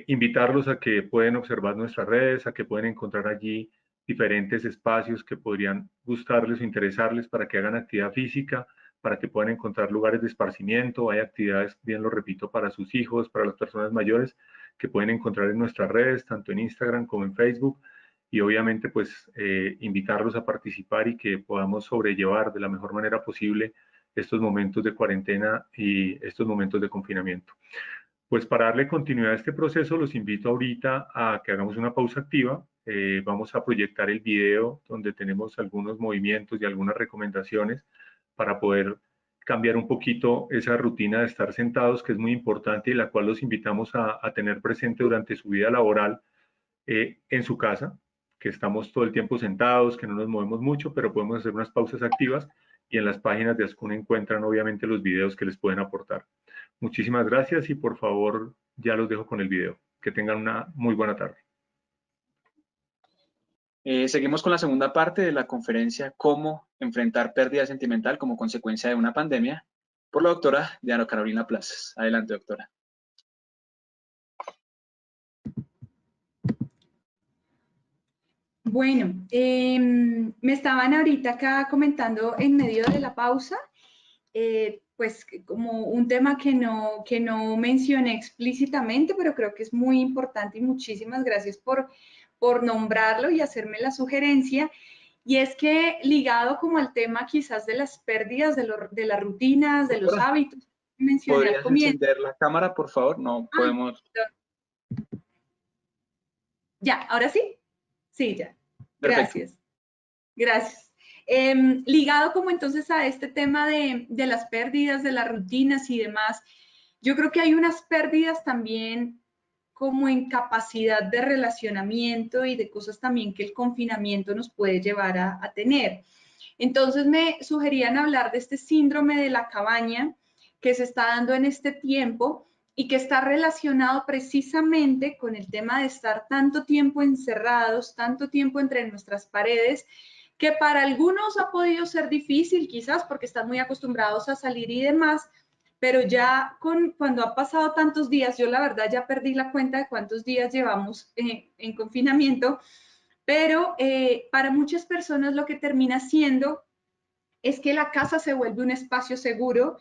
Invitarlos a que pueden observar nuestras redes, a que pueden encontrar allí diferentes espacios que podrían gustarles o interesarles para que hagan actividad física, para que puedan encontrar lugares de esparcimiento. Hay actividades, bien lo repito, para sus hijos, para las personas mayores, que pueden encontrar en nuestras redes, tanto en Instagram como en Facebook. Y obviamente pues invitarlos a participar y que podamos sobrellevar de la mejor manera posible estos momentos de cuarentena y estos momentos de confinamiento. Pues para darle continuidad a este proceso, los invito ahorita a que hagamos una pausa activa. Vamos a proyectar el video donde tenemos algunos movimientos y algunas recomendaciones para poder cambiar un poquito esa rutina de estar sentados, que es muy importante y la cual los invitamos a tener presente durante su vida laboral en su casa, que estamos todo el tiempo sentados, que no nos movemos mucho, pero podemos hacer unas pausas activas y en las páginas de Ascun encuentran obviamente los videos que les pueden aportar. Muchísimas gracias y por favor ya los dejo con el video. Que tengan una muy buena tarde. Seguimos con la segunda parte de la conferencia Cómo enfrentar pérdida sentimental como consecuencia de una pandemia por la doctora Diana Carolina Plazas. Adelante, doctora. Bueno, me estaban ahorita acá comentando en medio de la pausa, pues como un tema que no mencioné explícitamente, pero creo que es muy importante y muchísimas gracias por nombrarlo y hacerme la sugerencia. Y es que ligado como al tema quizás de las pérdidas, de las rutinas, de los hábitos, mencioné al comienzo. ¿Podrías encender la cámara, por favor? No podemos. Ya, ahora sí. Sí, ya. Perfecto. Gracias. Gracias. Ligado como entonces a este tema de las pérdidas, de las rutinas y demás, yo creo que hay unas pérdidas también como en capacidad de relacionamiento y de cosas también que el confinamiento nos puede llevar a tener. Entonces me sugerían hablar de este síndrome de la cabaña que se está dando en este tiempo y que está relacionado precisamente con el tema de estar tanto tiempo encerrados, tanto tiempo entre nuestras paredes, que para algunos ha podido ser difícil, quizás porque están muy acostumbrados a salir y demás, pero ya cuando ha pasado tantos días, yo la verdad ya perdí la cuenta de cuántos días llevamos en confinamiento, pero para muchas personas lo que termina siendo es que la casa se vuelve un espacio seguro.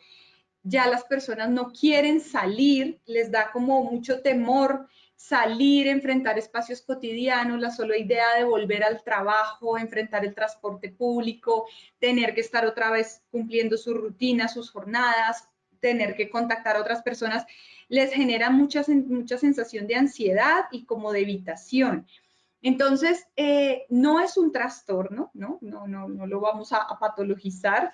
Ya las personas no quieren salir, les da como mucho temor salir, enfrentar espacios cotidianos, la sola idea de volver al trabajo, enfrentar el transporte público, tener que estar otra vez cumpliendo su rutina, sus jornadas, tener que contactar a otras personas, les genera mucha sensación de ansiedad y como de evitación. Entonces, no es un trastorno, ¿no? No lo vamos a patologizar,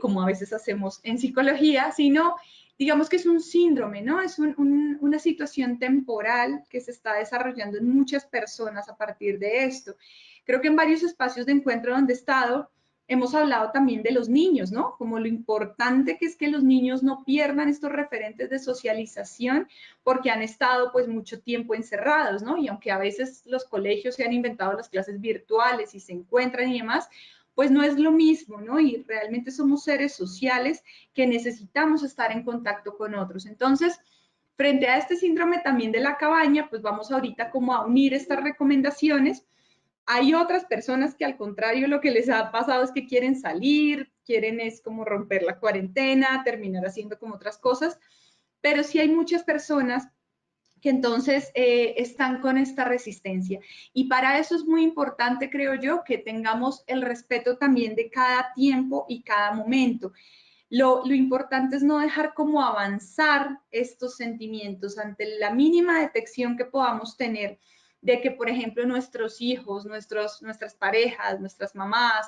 como a veces hacemos en psicología, sino digamos que es un síndrome, ¿no? Es una situación temporal que se está desarrollando en muchas personas a partir de esto. Creo que en varios espacios de encuentro donde he estado, hemos hablado también de los niños, ¿no? Como lo importante que es que los niños no pierdan estos referentes de socialización porque han estado pues mucho tiempo encerrados, ¿no? Y aunque a veces los colegios se han inventado las clases virtuales y se encuentran y demás, pues no es lo mismo, ¿no? Y realmente somos seres sociales que necesitamos estar en contacto con otros. Entonces, frente a este síndrome también de la cabaña, pues vamos ahorita como a unir estas recomendaciones. Hay otras personas que al contrario lo que les ha pasado es que quieren salir, quieren es como romper la cuarentena, terminar haciendo como otras cosas, pero sí hay muchas personas que entonces están con esta resistencia. Y para eso es muy importante, creo yo, que tengamos el respeto también de cada tiempo y cada momento. Lo importante es no dejar como avanzar estos sentimientos ante la mínima detección que podamos tener de que, por ejemplo, nuestros hijos, nuestras parejas, nuestras mamás,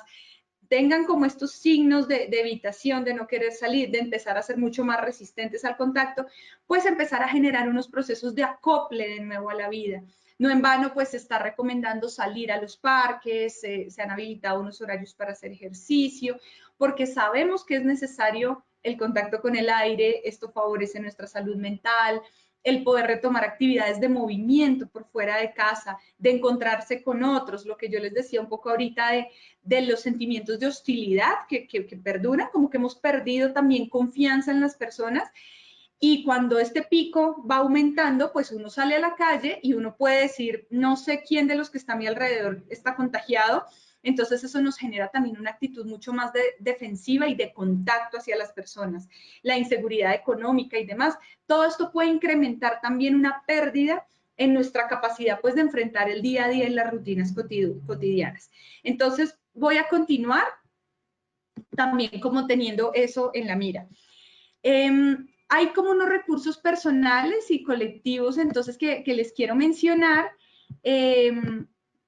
tengan como estos signos de evitación, de no querer salir, de empezar a ser mucho más resistentes al contacto, pues empezar a generar unos procesos de acople de nuevo a la vida. No en vano, pues se está recomendando salir a los parques, se han habilitado unos horarios para hacer ejercicio, porque sabemos que es necesario el contacto con el aire, esto favorece nuestra salud mental, el poder retomar actividades de movimiento por fuera de casa, de encontrarse con otros, lo que yo les decía un poco ahorita de los sentimientos de hostilidad que perduran, como que hemos perdido también confianza en las personas. Y cuando este pico va aumentando, pues uno sale a la calle y uno puede decir, no sé quién de los que está a mi alrededor está contagiado. Entonces eso nos genera también una actitud mucho más defensiva y de contacto hacia las personas. La inseguridad económica y demás. Todo esto puede incrementar también una pérdida en nuestra capacidad pues de enfrentar el día a día y las rutinas cotidianas. Entonces voy a continuar también como teniendo eso en la mira. Hay como unos recursos personales y colectivos, entonces, que les quiero mencionar.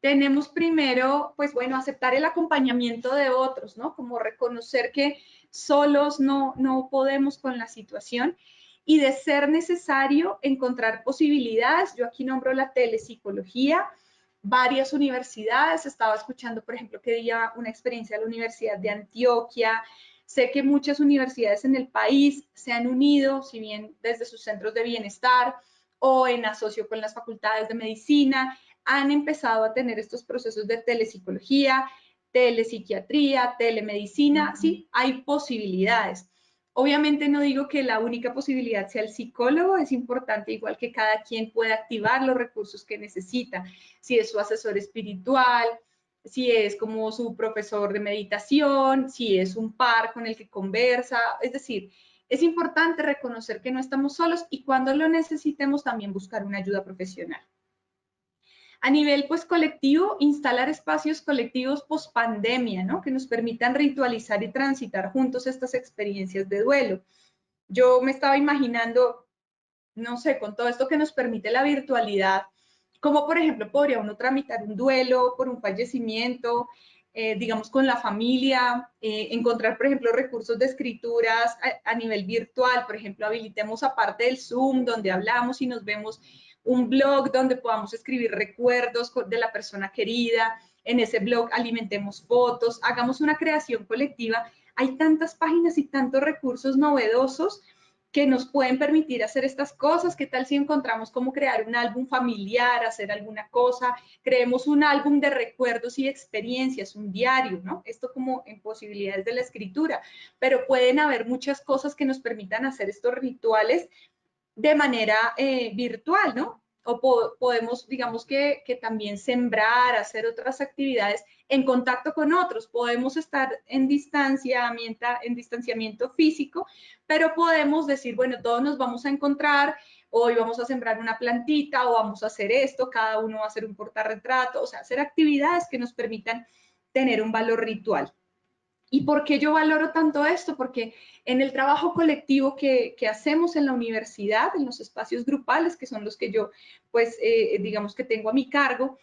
Tenemos primero, pues bueno, aceptar el acompañamiento de otros, ¿no? Como reconocer que solos no podemos con la situación y de ser necesario encontrar posibilidades. Yo aquí nombro la telepsicología, varias universidades, estaba escuchando, por ejemplo, que día una experiencia de la Universidad de Antioquia. Sé que muchas universidades en el país se han unido, si bien desde sus centros de bienestar o en asocio con las facultades de medicina, han empezado a tener estos procesos de telepsicología, telepsiquiatría, telemedicina. Sí, hay posibilidades. Obviamente no digo que la única posibilidad sea el psicólogo, es importante igual que cada quien pueda activar los recursos que necesita, si es su asesor espiritual, si es como su profesor de meditación, si es un par con el que conversa, es decir, es importante reconocer que no estamos solos y cuando lo necesitemos también buscar una ayuda profesional. A nivel pues colectivo, instalar espacios colectivos post pandemia, ¿no? Que nos permitan ritualizar y transitar juntos estas experiencias de duelo. Yo me estaba imaginando, no sé, con todo esto que nos permite la virtualidad, como por ejemplo podría uno tramitar un duelo por un fallecimiento, digamos con la familia, encontrar por ejemplo recursos de escrituras a nivel virtual, por ejemplo habilitemos aparte del Zoom donde hablamos y nos vemos un blog donde podamos escribir recuerdos de la persona querida, en ese blog alimentemos fotos, hagamos una creación colectiva. Hay tantas páginas y tantos recursos novedosos que nos pueden permitir hacer estas cosas. ¿Qué tal si encontramos cómo crear un álbum familiar, hacer alguna cosa? Creemos un álbum de recuerdos y experiencias, un diario, ¿no? Esto como en posibilidades de la escritura, pero pueden haber muchas cosas que nos permitan hacer estos rituales de manera virtual, ¿no? O podemos, digamos que también sembrar, hacer otras actividades en contacto con otros. Podemos estar en distanciamiento físico, pero podemos decir, bueno, todos nos vamos a encontrar, hoy vamos a sembrar una plantita o vamos a hacer esto, cada uno va a hacer un portarretrato, o sea, hacer actividades que nos permitan tener un valor ritual. ¿Y por qué yo valoro tanto esto? Porque en el trabajo colectivo que hacemos en la universidad, en los espacios grupales, que son los que yo, pues, digamos que tengo a mi cargo,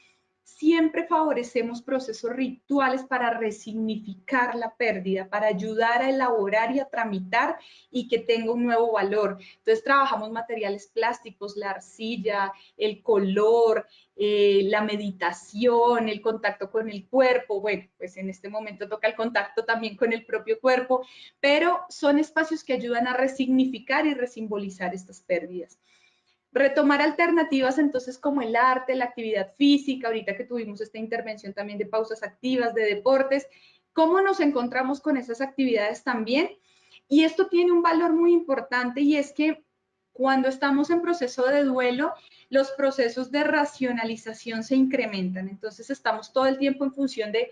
siempre favorecemos procesos rituales para resignificar la pérdida, para ayudar a elaborar y a tramitar y que tenga un nuevo valor. Entonces trabajamos materiales plásticos, la arcilla, el color, la meditación, el contacto con el cuerpo. Bueno, pues en este momento toca el contacto también con el propio cuerpo, pero son espacios que ayudan a resignificar y resimbolizar estas pérdidas. Retomar alternativas entonces como el arte, la actividad física, ahorita que tuvimos esta intervención también de pausas activas, de deportes, cómo nos encontramos con esas actividades también. Y esto tiene un valor muy importante y es que cuando estamos en proceso de duelo, los procesos de racionalización se incrementan. Entonces estamos todo el tiempo en función de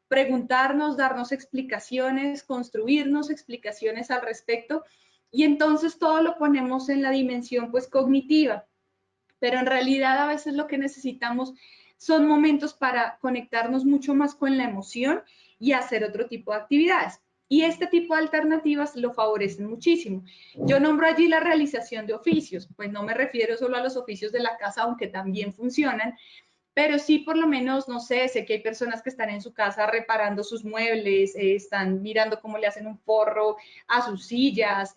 preguntarnos, darnos explicaciones, construirnos explicaciones al respecto. Y entonces todo lo ponemos en la dimensión pues cognitiva, pero en realidad a veces lo que necesitamos son momentos para conectarnos mucho más con la emoción y hacer otro tipo de actividades. Y este tipo de alternativas lo favorecen muchísimo. Yo nombro allí la realización de oficios, pues no me refiero solo a los oficios de la casa, aunque también funcionan, pero sí por lo menos, no sé que hay personas que están en su casa reparando sus muebles, están mirando cómo le hacen un forro a sus sillas,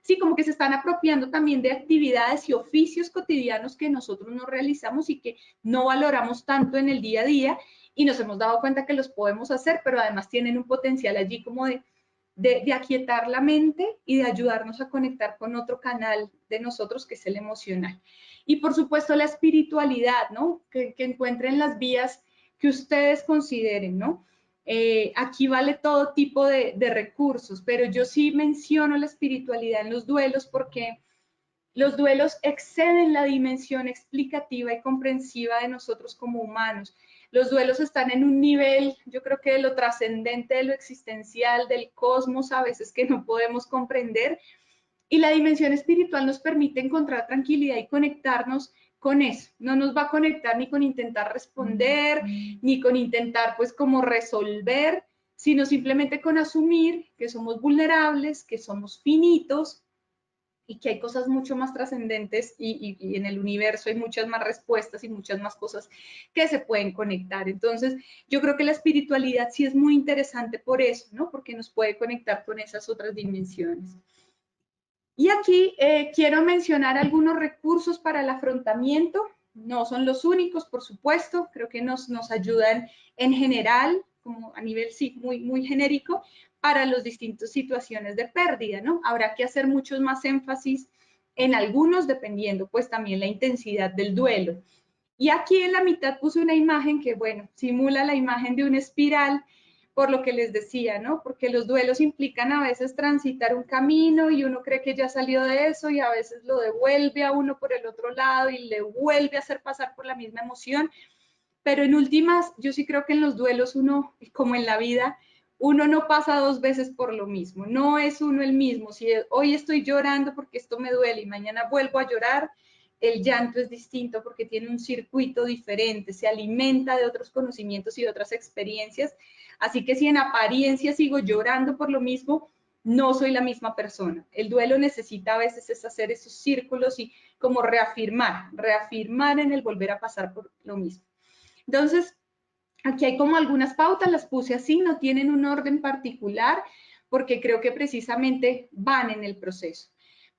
sí, como que se están apropiando también de actividades y oficios cotidianos que nosotros no realizamos y que no valoramos tanto en el día a día y nos hemos dado cuenta que los podemos hacer, pero además tienen un potencial allí como de aquietar la mente y de ayudarnos a conectar con otro canal de nosotros que es el emocional. Y por supuesto la espiritualidad, ¿no? Que encuentren las vías que ustedes consideren, ¿no? Aquí vale todo tipo de recursos, pero yo sí menciono la espiritualidad en los duelos porque los duelos exceden la dimensión explicativa y comprensiva de nosotros como humanos. Los duelos están en un nivel, yo creo que de lo trascendente, de lo existencial, del cosmos, a veces que no podemos comprender, y la dimensión espiritual nos permite encontrar tranquilidad y conectarnos con eso. No nos va a conectar ni con intentar responder, ni con intentar pues como resolver, sino simplemente con asumir que somos vulnerables, que somos finitos y que hay cosas mucho más trascendentes y en el universo hay muchas más respuestas y muchas más cosas que se pueden conectar. Entonces, yo creo que la espiritualidad sí es muy interesante por eso, ¿no? Porque nos puede conectar con esas otras dimensiones. Y aquí quiero mencionar algunos recursos para el afrontamiento. No son los únicos, por supuesto, creo que nos ayudan en general, como a nivel sí, muy genérico, para las distintas situaciones de pérdida, ¿no? Habrá que hacer muchos más énfasis en algunos, dependiendo pues también la intensidad del duelo. Y aquí en la mitad puse una imagen que, bueno, simula la imagen de una espiral, por lo que les decía, ¿no? Porque los duelos implican a veces transitar un camino y uno cree que ya salió de eso y a veces lo devuelve a uno por el otro lado y le vuelve a hacer pasar por la misma emoción. Pero en últimas, yo sí creo que en los duelos uno, como en la vida, uno no pasa dos veces por lo mismo, no es uno el mismo. Si hoy estoy llorando porque esto me duele y mañana vuelvo a llorar, el llanto es distinto porque tiene un circuito diferente, se alimenta de otros conocimientos y de otras experiencias. Así que si en apariencia sigo llorando por lo mismo, no soy la misma persona. El duelo necesita a veces es hacer esos círculos y como reafirmar en el volver a pasar por lo mismo. Entonces, aquí hay como algunas pautas, las puse así, no tienen un orden particular, porque creo que precisamente van en el proceso.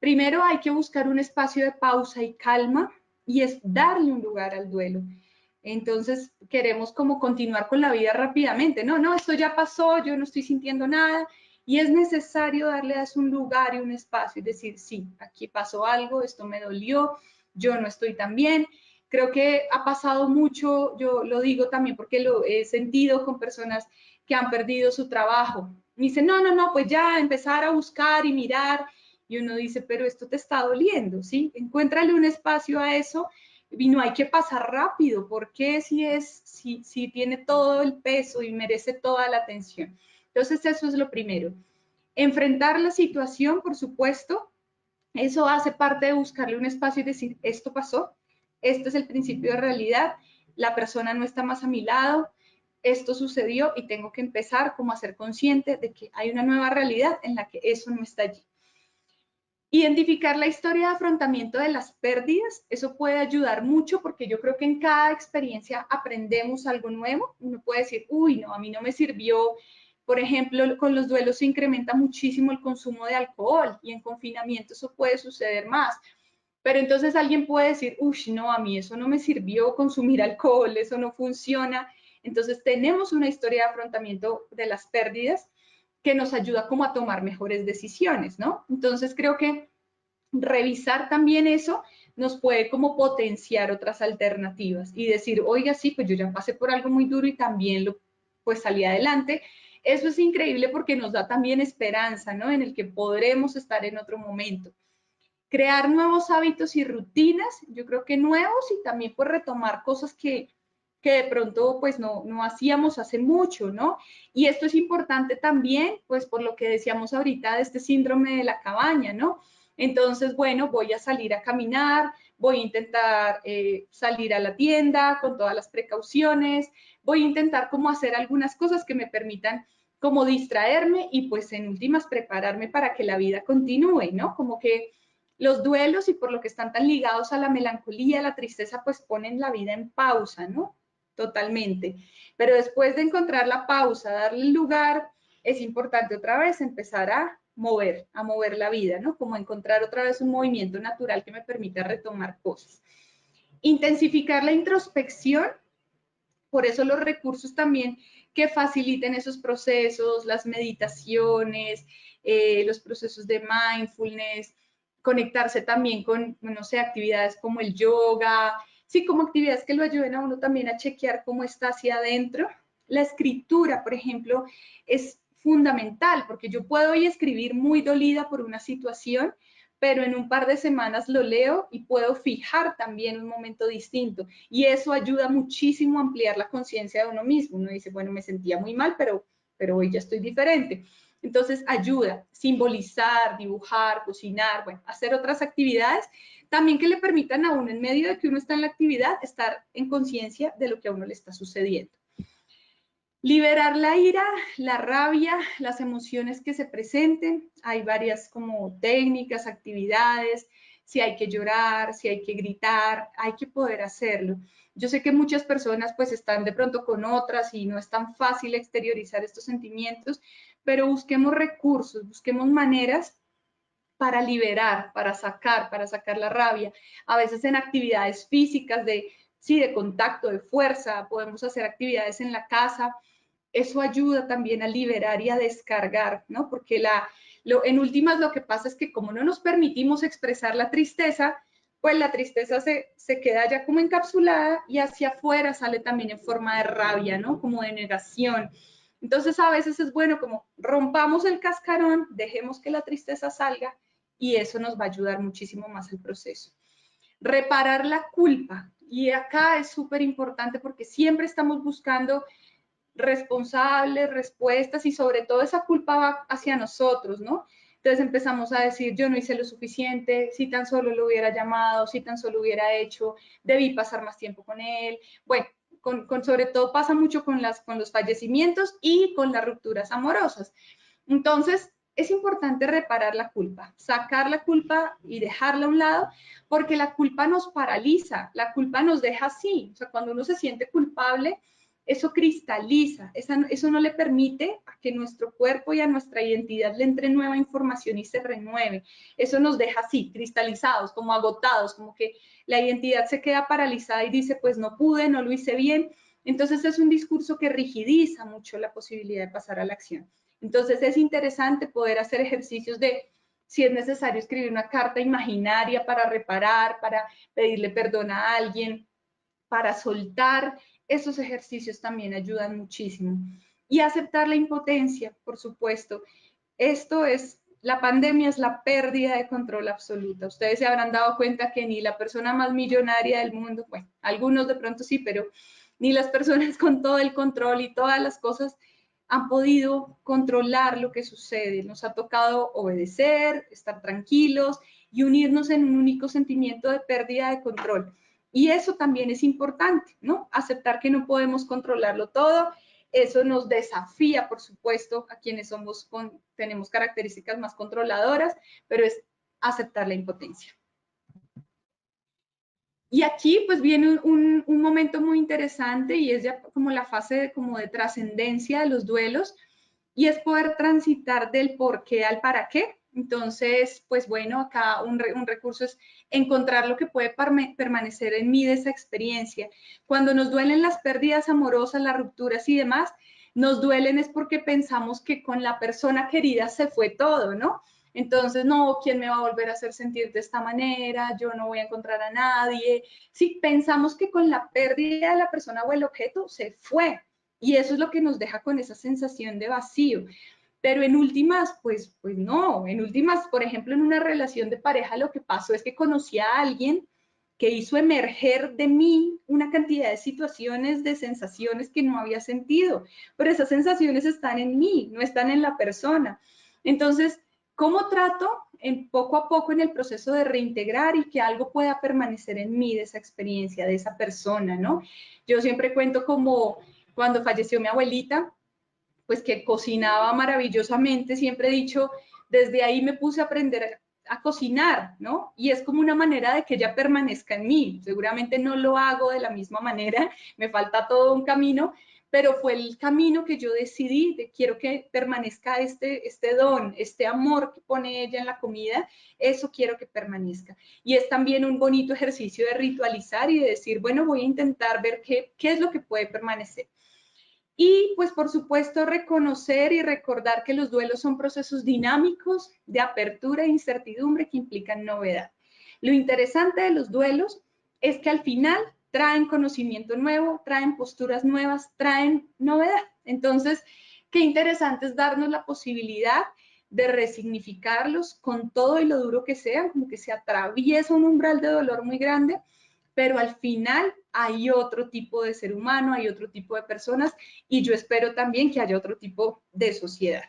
Primero hay que buscar un espacio de pausa y calma, y es darle un lugar al duelo. Entonces, queremos como continuar con la vida rápidamente. No, esto ya pasó, yo no estoy sintiendo nada, Y es necesario darle a eso un lugar y un espacio y decir, sí, aquí pasó algo, esto me dolió, yo no estoy tan bien. Creo que ha pasado mucho, yo lo digo también porque lo he sentido con personas que han perdido su trabajo. Me dicen, no, pues ya empezar a buscar y mirar. Y uno dice, pero esto te está doliendo, ¿sí? Encuéntrale un espacio a eso y no hay que pasar rápido, porque si tiene todo el peso y merece toda la atención. Entonces, eso es lo primero. Enfrentar la situación, por supuesto, eso hace parte de buscarle un espacio y decir, esto pasó, este es el principio de realidad, la persona no está más a mi lado, esto sucedió y tengo que empezar como a ser consciente de que hay una nueva realidad en la que eso no está allí. Identificar la historia de afrontamiento de las pérdidas, eso puede ayudar mucho porque yo creo que en cada experiencia aprendemos algo nuevo. Uno puede decir, uy, no, a mí no me sirvió. Por ejemplo, con los duelos se incrementa muchísimo el consumo de alcohol y en confinamiento eso puede suceder más. Pero entonces alguien puede decir, uy, no, a mí eso no me sirvió consumir alcohol, eso no funciona. Entonces tenemos una historia de afrontamiento de las pérdidas que nos ayuda como a tomar mejores decisiones, ¿no? Entonces creo que revisar también eso nos puede como potenciar otras alternativas y decir, oiga, sí, pues yo ya pasé por algo muy duro y también pues salí adelante. Eso es increíble porque nos da también esperanza, ¿no? En el que podremos estar en otro momento. Crear nuevos hábitos y rutinas, yo creo que nuevos y también pues retomar cosas que de pronto pues no hacíamos hace mucho, ¿no? Y esto es importante también, pues por lo que decíamos ahorita de este síndrome de la cabaña, ¿no? Entonces, bueno, voy a salir a caminar, voy a intentar salir a la tienda con todas las precauciones, voy a intentar como hacer algunas cosas que me permitan como distraerme y pues en últimas prepararme para que la vida continúe, ¿no? Como que los duelos y por lo que están tan ligados a la melancolía, a la tristeza, pues ponen la vida en pausa, ¿no? Totalmente. Pero después de encontrar la pausa, darle lugar, es importante otra vez empezar a mover la vida, ¿no? Como encontrar otra vez un movimiento natural que me permita retomar cosas. Intensificar la introspección, por eso los recursos también que faciliten esos procesos, las meditaciones, los procesos de mindfulness, conectarse también con, no sé, actividades como el yoga, sí, como actividades que lo ayuden a uno también a chequear cómo está hacia adentro. La escritura, por ejemplo, es fundamental porque yo puedo hoy escribir muy dolida por una situación, pero en un par de semanas lo leo y puedo fijar también un momento distinto. Y eso ayuda muchísimo a ampliar la conciencia de uno mismo. Uno dice, bueno, me sentía muy mal, pero hoy ya estoy diferente. Entonces ayuda, simbolizar, dibujar, cocinar, bueno, hacer otras actividades también que le permitan a uno, en medio de que uno está en la actividad, estar en conciencia de lo que a uno le está sucediendo. Liberar la ira, la rabia, las emociones que se presenten. Hay varias como técnicas, actividades, si hay que llorar, si hay que gritar, hay que poder hacerlo. Yo sé que muchas personas pues están de pronto con otras y no es tan fácil exteriorizar estos sentimientos, pero busquemos recursos, busquemos maneras para liberar, para sacar la rabia. A veces en actividades físicas de contacto, de fuerza, podemos hacer actividades en la casa. Eso ayuda también a liberar y a descargar, ¿no? Porque en últimas lo que pasa es que como no nos permitimos expresar la tristeza, pues la tristeza se queda ya como encapsulada y hacia afuera sale también en forma de rabia, ¿no? Como de negación. Entonces a veces es bueno como rompamos el cascarón, dejemos que la tristeza salga y eso nos va a ayudar muchísimo más al proceso. Reparar la culpa. Y acá es súper importante porque siempre estamos buscando responsables, respuestas y sobre todo esa culpa va hacia nosotros, ¿no? Entonces empezamos a decir, yo no hice lo suficiente, si tan solo lo hubiera llamado, si tan solo hubiera hecho, debí pasar más tiempo con él. Bueno, sobre todo pasa mucho con los fallecimientos y con las rupturas amorosas. Entonces, es importante reparar la culpa, sacar la culpa y dejarla a un lado, porque la culpa nos paraliza, la culpa nos deja así. O sea, cuando uno se siente culpable, eso cristaliza, eso no le permite a que nuestro cuerpo y a nuestra identidad le entre nueva información y se renueve. Eso nos deja así, cristalizados, como agotados, como que la identidad se queda paralizada y dice, pues no pude, no lo hice bien. Entonces es un discurso que rigidiza mucho la posibilidad de pasar a la acción. Entonces es interesante poder hacer ejercicios de, si es necesario, escribir una carta imaginaria para reparar, para pedirle perdón a alguien, para soltar. Esos ejercicios también ayudan muchísimo. Y aceptar la impotencia, por supuesto. La pandemia es la pérdida de control absoluta. Ustedes se habrán dado cuenta que ni la persona más millonaria del mundo, bueno, algunos de pronto sí, pero ni las personas con todo el control y todas las cosas han podido controlar lo que sucede. Nos ha tocado obedecer, estar tranquilos y unirnos en un único sentimiento de pérdida de control. Y eso también es importante, ¿no? Aceptar que no podemos controlarlo todo. Eso nos desafía, por supuesto, a quienes tenemos características más controladoras, pero es aceptar la impotencia. Y aquí pues viene un momento muy interesante y es ya como la fase de trascendencia de los duelos, y es poder transitar del por qué al para qué. Entonces, pues bueno, acá un recurso es encontrar lo que puede permanecer en mí de esa experiencia. Cuando nos duelen las pérdidas amorosas, las rupturas y demás, nos duelen es porque pensamos que con la persona querida se fue todo, ¿no? Entonces, no, ¿quién me va a volver a hacer sentir de esta manera? Yo no voy a encontrar a nadie. Sí, pensamos que con la pérdida de la persona o el objeto se fue. Y eso es lo que nos deja con esa sensación de vacío. Pero en últimas, pues no. En últimas, por ejemplo, en una relación de pareja, lo que pasó es que conocí a alguien que hizo emerger de mí una cantidad de situaciones, de sensaciones que no había sentido. Pero esas sensaciones están en mí, no están en la persona. Entonces, ¿cómo trato poco a poco en el proceso de reintegrar y que algo pueda permanecer en mí de esa experiencia, de esa persona, ¿no? Yo siempre cuento como cuando falleció mi abuelita, pues que cocinaba maravillosamente, siempre he dicho, desde ahí me puse a aprender a cocinar, ¿no? Y es como una manera de que ella permanezca en mí. Seguramente no lo hago de la misma manera, me falta todo un camino, pero fue el camino que yo decidí, quiero que permanezca este don, este amor que pone ella en la comida, eso quiero que permanezca. Y es también un bonito ejercicio de ritualizar y de decir, bueno, voy a intentar ver qué es lo que puede permanecer. Y pues por supuesto reconocer y recordar que los duelos son procesos dinámicos de apertura e incertidumbre que implican novedad. Lo interesante de los duelos es que al final traen conocimiento nuevo, traen posturas nuevas, traen novedad. Entonces, qué interesante es darnos la posibilidad de resignificarlos con todo y lo duro que sean, como que se atraviesa un umbral de dolor muy grande, pero al final hay otro tipo de ser humano, hay otro tipo de personas y yo espero también que haya otro tipo de sociedad.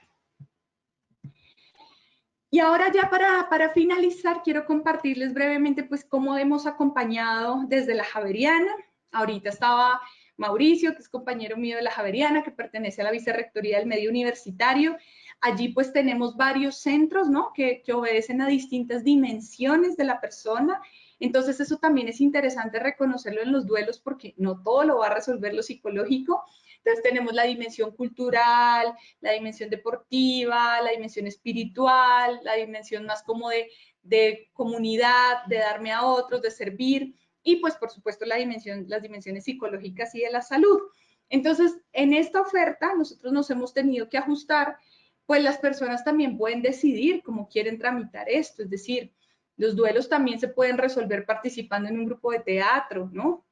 Y ahora ya para finalizar, quiero compartirles brevemente pues cómo hemos acompañado desde la Javeriana. Ahorita estaba Mauricio, que es compañero mío de la Javeriana, que pertenece a la Vicerrectoría del Medio Universitario. Allí pues tenemos varios centros, ¿no? que obedecen a distintas dimensiones de la persona. Entonces eso también es interesante reconocerlo en los duelos porque no todo lo va a resolver lo psicológico. Entonces tenemos la dimensión cultural, la dimensión deportiva, la dimensión espiritual, la dimensión más como de comunidad, de darme a otros, de servir, y pues por supuesto las dimensiones psicológicas y de la salud. Entonces, en esta oferta nosotros nos hemos tenido que ajustar, pues las personas también pueden decidir cómo quieren tramitar esto, es decir, los duelos también se pueden resolver participando en un grupo de teatro, ¿no?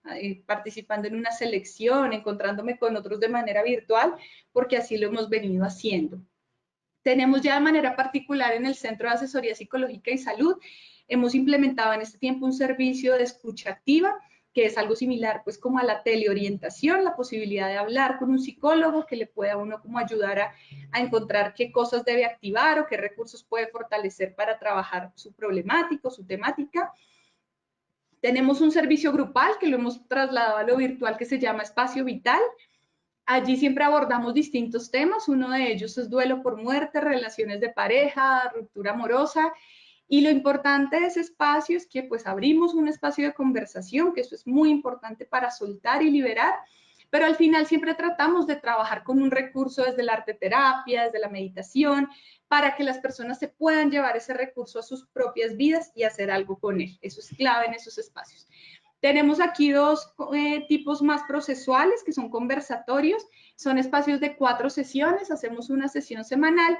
Participando en una selección, encontrándome con otros de manera virtual, porque así lo hemos venido haciendo. Tenemos ya de manera particular en el Centro de Asesoría Psicológica y Salud, hemos implementado en este tiempo un servicio de escucha activa, que es algo similar pues como a la teleorientación, la posibilidad de hablar con un psicólogo que le pueda a uno como ayudar a encontrar qué cosas debe activar o qué recursos puede fortalecer para trabajar su problemática, su temática. Tenemos un servicio grupal que lo hemos trasladado a lo virtual que se llama Espacio Vital. Allí siempre abordamos distintos temas, uno de ellos es duelo por muerte, relaciones de pareja, ruptura amorosa, y lo importante de ese espacio es que pues abrimos un espacio de conversación, que eso es muy importante para soltar y liberar, pero al final siempre tratamos de trabajar con un recurso desde la arte terapia, desde la meditación, para que las personas se puedan llevar ese recurso a sus propias vidas y hacer algo con él. Eso es clave en esos espacios. Tenemos aquí dos tipos más procesuales, que son conversatorios. Son espacios de 4 sesiones, hacemos una sesión semanal.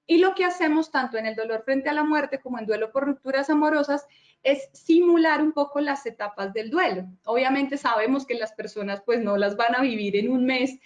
Y lo que hacemos tanto en el dolor frente a la muerte como en duelo por rupturas amorosas es simular un poco las etapas del duelo. Obviamente sabemos que las personas pues no las van a vivir en un mes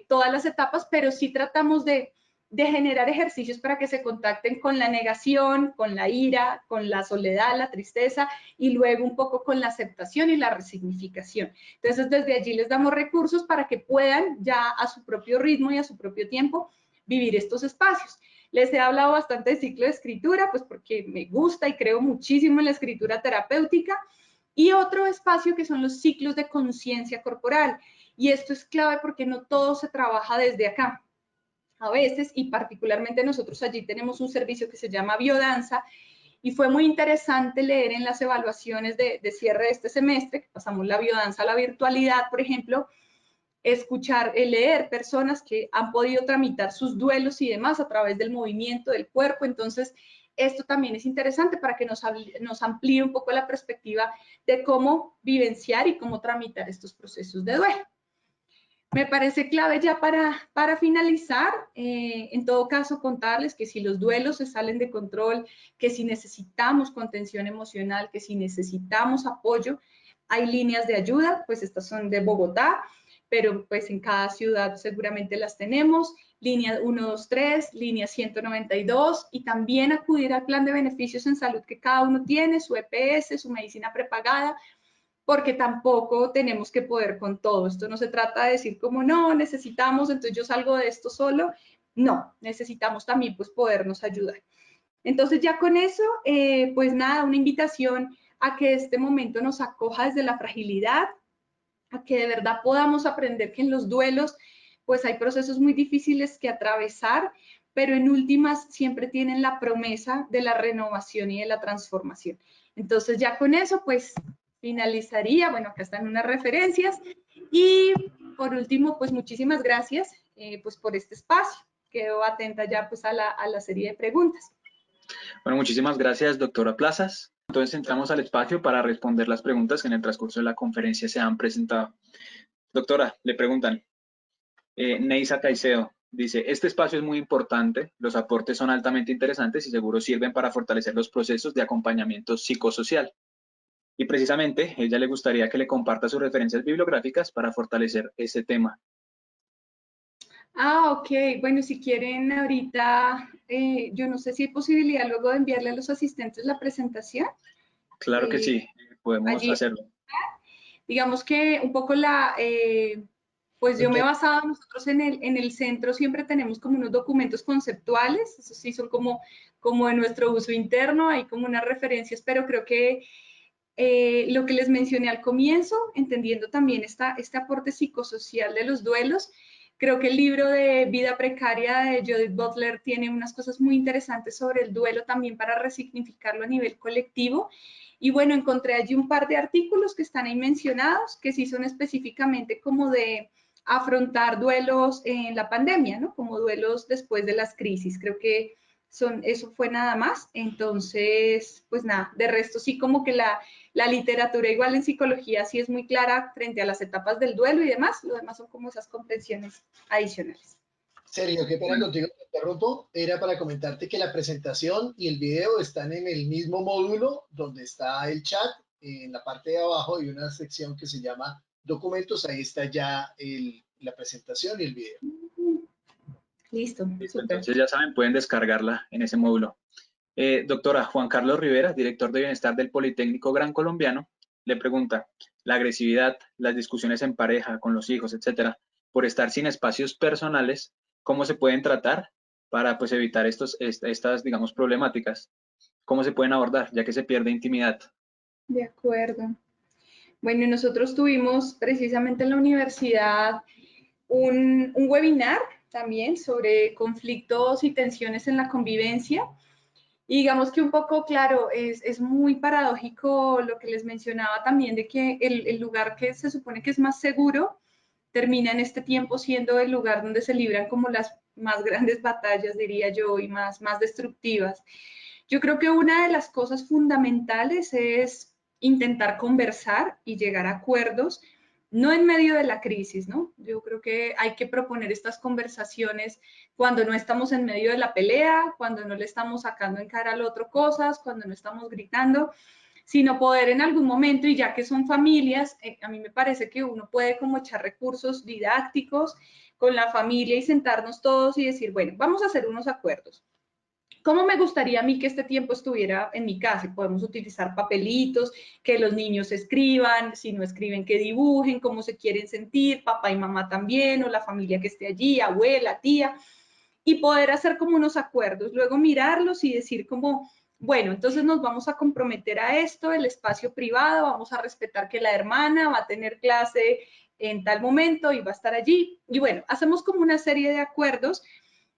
todas las etapas, pero sí tratamos de generar ejercicios para que se contacten con la negación, con la ira, con la soledad, la tristeza y luego un poco con la aceptación y la resignificación. Entonces desde allí les damos recursos para que puedan ya a su propio ritmo y a su propio tiempo vivir estos espacios. Les he hablado bastante de ciclo de escritura, pues porque me gusta y creo muchísimo en la escritura terapéutica. Y otro espacio que son los ciclos de conciencia corporal. Y esto es clave porque no todo se trabaja desde acá. A veces, y particularmente nosotros allí tenemos un servicio que se llama biodanza, y fue muy interesante leer en las evaluaciones de cierre de este semestre, que pasamos la biodanza a la virtualidad, por ejemplo, escuchar, leer personas que han podido tramitar sus duelos y demás a través del movimiento del cuerpo. Entonces, esto también es interesante para que nos amplíe un poco la perspectiva de cómo vivenciar y cómo tramitar estos procesos de duelo. Me parece clave ya para finalizar, en todo caso, contarles que si los duelos se salen de control, que si necesitamos contención emocional, que si necesitamos apoyo, hay líneas de ayuda, pues estas son de Bogotá, pero pues en cada ciudad seguramente las tenemos, línea 123, línea 192, y también acudir al plan de beneficios en salud que cada uno tiene, su EPS, su medicina prepagada, porque tampoco tenemos que poder con todo. Esto no se trata de decir como no, necesitamos, entonces yo salgo de esto solo. No, necesitamos también pues podernos ayudar. Entonces ya con eso, pues nada, una invitación a que este momento nos acoja desde la fragilidad, a que de verdad podamos aprender que en los duelos pues hay procesos muy difíciles que atravesar, pero en últimas siempre tienen la promesa de la renovación y de la transformación. Entonces ya con eso pues finalizaría, bueno, acá están unas referencias y por último pues muchísimas gracias pues por este espacio. Quedo atenta ya pues a la serie de preguntas. Bueno, muchísimas gracias, doctora Plazas. Entonces entramos al espacio para responder las preguntas que en el transcurso de la conferencia se han presentado. Doctora, le preguntan, Neisa Caicedo dice, este espacio es muy importante, los aportes son altamente interesantes y seguro sirven para fortalecer los procesos de acompañamiento psicosocial. Y precisamente, ella le gustaría que le comparta sus referencias bibliográficas para fortalecer ese tema. Ah, ok. Bueno, si quieren ahorita, yo no sé si hay posibilidad luego de enviarle a los asistentes la presentación. Claro que sí, podemos allí, hacerlo. Digamos que un poco pues yo me he basado, nosotros en el centro siempre tenemos como unos documentos conceptuales, eso sí son como de nuestro uso interno, hay como unas referencias, pero creo que lo que les mencioné al comienzo, entendiendo también este aporte psicosocial de los duelos, creo que el libro de Vida Precaria de Judith Butler tiene unas cosas muy interesantes sobre el duelo también para resignificarlo a nivel colectivo. Y bueno, encontré allí un par de artículos que están ahí mencionados, que sí son específicamente como de afrontar duelos en la pandemia, ¿no? Como duelos después de las crisis. Creo que eso fue nada más. Entonces, pues nada, de resto sí como que la literatura igual en psicología sí es muy clara frente a las etapas del duelo y demás, lo demás son como esas comprensiones adicionales. Sergio, qué pena contigo, te interrumpo. Era para comentarte que la presentación y el video están en el mismo módulo donde está el chat. En la parte de abajo hay una sección que se llama documentos. Ahí está ya la presentación y el video. Listo, súper. Entonces ya saben, pueden descargarla en ese módulo. Doctora, Juan Carlos Rivera, director de Bienestar del Politécnico Gran Colombiano, le pregunta, la agresividad, las discusiones en pareja, con los hijos, etcétera, por estar sin espacios personales, ¿cómo se pueden tratar para pues, evitar estas, digamos, problemáticas? ¿Cómo se pueden abordar, ya que se pierde intimidad? De acuerdo. Bueno, nosotros tuvimos precisamente en la universidad un webinar también sobre conflictos y tensiones en la convivencia. Y digamos que un poco, claro, es muy paradójico lo que les mencionaba también de que el lugar que se supone que es más seguro termina en este tiempo siendo el lugar donde se libran como las más grandes batallas, diría yo, y más destructivas. Yo creo que una de las cosas fundamentales es intentar conversar y llegar a acuerdos, no en medio de la crisis, ¿no? Yo creo que hay que proponer estas conversaciones cuando no estamos en medio de la pelea, cuando no le estamos sacando en cara al otro cosas, cuando no estamos gritando, sino poder en algún momento, y ya que son familias, a mí me parece que uno puede como echar recursos didácticos con la familia y sentarnos todos y decir, bueno, vamos a hacer unos acuerdos. ¿Cómo me gustaría a mí que este tiempo estuviera en mi casa? Podemos utilizar papelitos, que los niños escriban, si no escriben, que dibujen, cómo se quieren sentir, papá y mamá también, o la familia que esté allí, abuela, tía, y poder hacer como unos acuerdos, luego mirarlos y decir como, bueno, entonces nos vamos a comprometer a esto, el espacio privado, vamos a respetar que la hermana va a tener clase en tal momento y va a estar allí, y bueno, hacemos como una serie de acuerdos.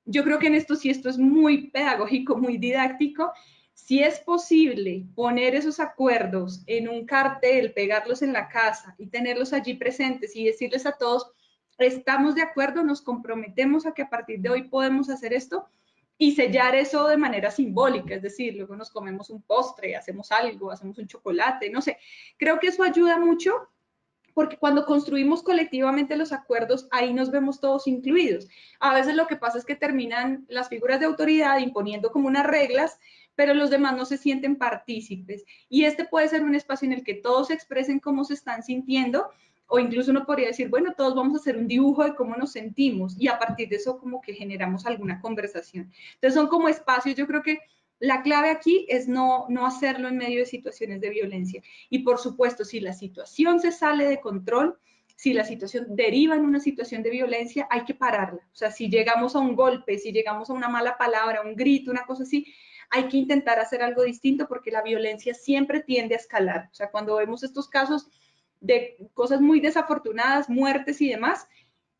Yo creo que en esto sí, esto es muy pedagógico, muy didáctico. Si es posible poner esos acuerdos en un cartel, pegarlos en la casa y tenerlos allí presentes y decirles a todos, estamos de acuerdo, nos comprometemos a que a partir de hoy podemos hacer esto y sellar eso de manera simbólica, es decir, luego nos comemos un postre, hacemos algo, hacemos un chocolate, no sé. Creo que eso ayuda mucho porque cuando construimos colectivamente los acuerdos, ahí nos vemos todos incluidos. A veces lo que pasa es que terminan las figuras de autoridad imponiendo como unas reglas, pero los demás no se sienten partícipes. Y este puede ser un espacio en el que todos expresen cómo se están sintiendo, o incluso uno podría decir, bueno, todos vamos a hacer un dibujo de cómo nos sentimos, y a partir de eso como que generamos alguna conversación. Entonces son como espacios, yo creo que la clave aquí es no hacerlo en medio de situaciones de violencia. Y por supuesto, si la situación se sale de control, si la situación deriva en una situación de violencia, hay que pararla. O sea, si llegamos a un golpe, si llegamos a una mala palabra, un grito, una cosa así, hay que intentar hacer algo distinto porque la violencia siempre tiende a escalar. O sea, cuando vemos estos casos de cosas muy desafortunadas, muertes y demás,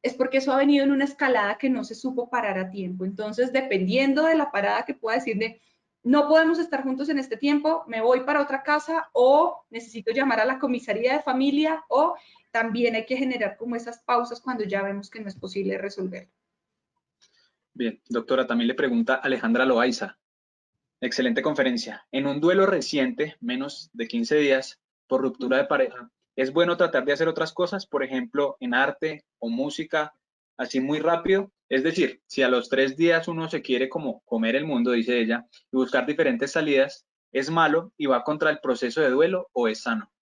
es porque eso ha venido en una escalada que no se supo parar a tiempo. Entonces, dependiendo de la parada que pueda decir de no podemos estar juntos en este tiempo, me voy para otra casa o necesito llamar a la comisaría de familia o también hay que generar como esas pausas cuando ya vemos que no es posible resolverlo. Bien, doctora, también le pregunta Alejandra Loaiza. Excelente conferencia. En un duelo reciente, menos de 15 días, por ruptura de pareja, ¿es bueno tratar de hacer otras cosas, por ejemplo, en arte o música, así muy rápido? Es decir, si a los 3 días uno se quiere como comer el mundo, dice ella, y buscar diferentes salidas, ¿es malo y va contra el proceso de duelo o es sano?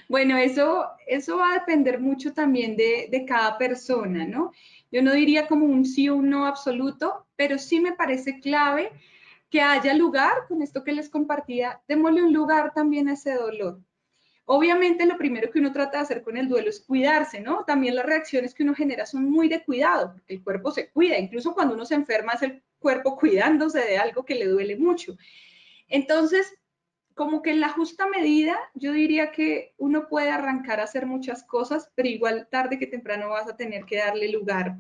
Bueno, eso va a depender mucho también de cada persona, ¿no? Yo no diría como un sí o un no absoluto, pero sí me parece clave que haya lugar, con esto que les compartía, démosle un lugar también a ese dolor. Obviamente lo primero que uno trata de hacer con el duelo es cuidarse, ¿no? También las reacciones que uno genera son muy de cuidado, porque el cuerpo se cuida, incluso cuando uno se enferma es el cuerpo cuidándose de algo que le duele mucho. Entonces, como que en la justa medida, yo diría que uno puede arrancar a hacer muchas cosas, pero igual tarde que temprano vas a tener que darle lugar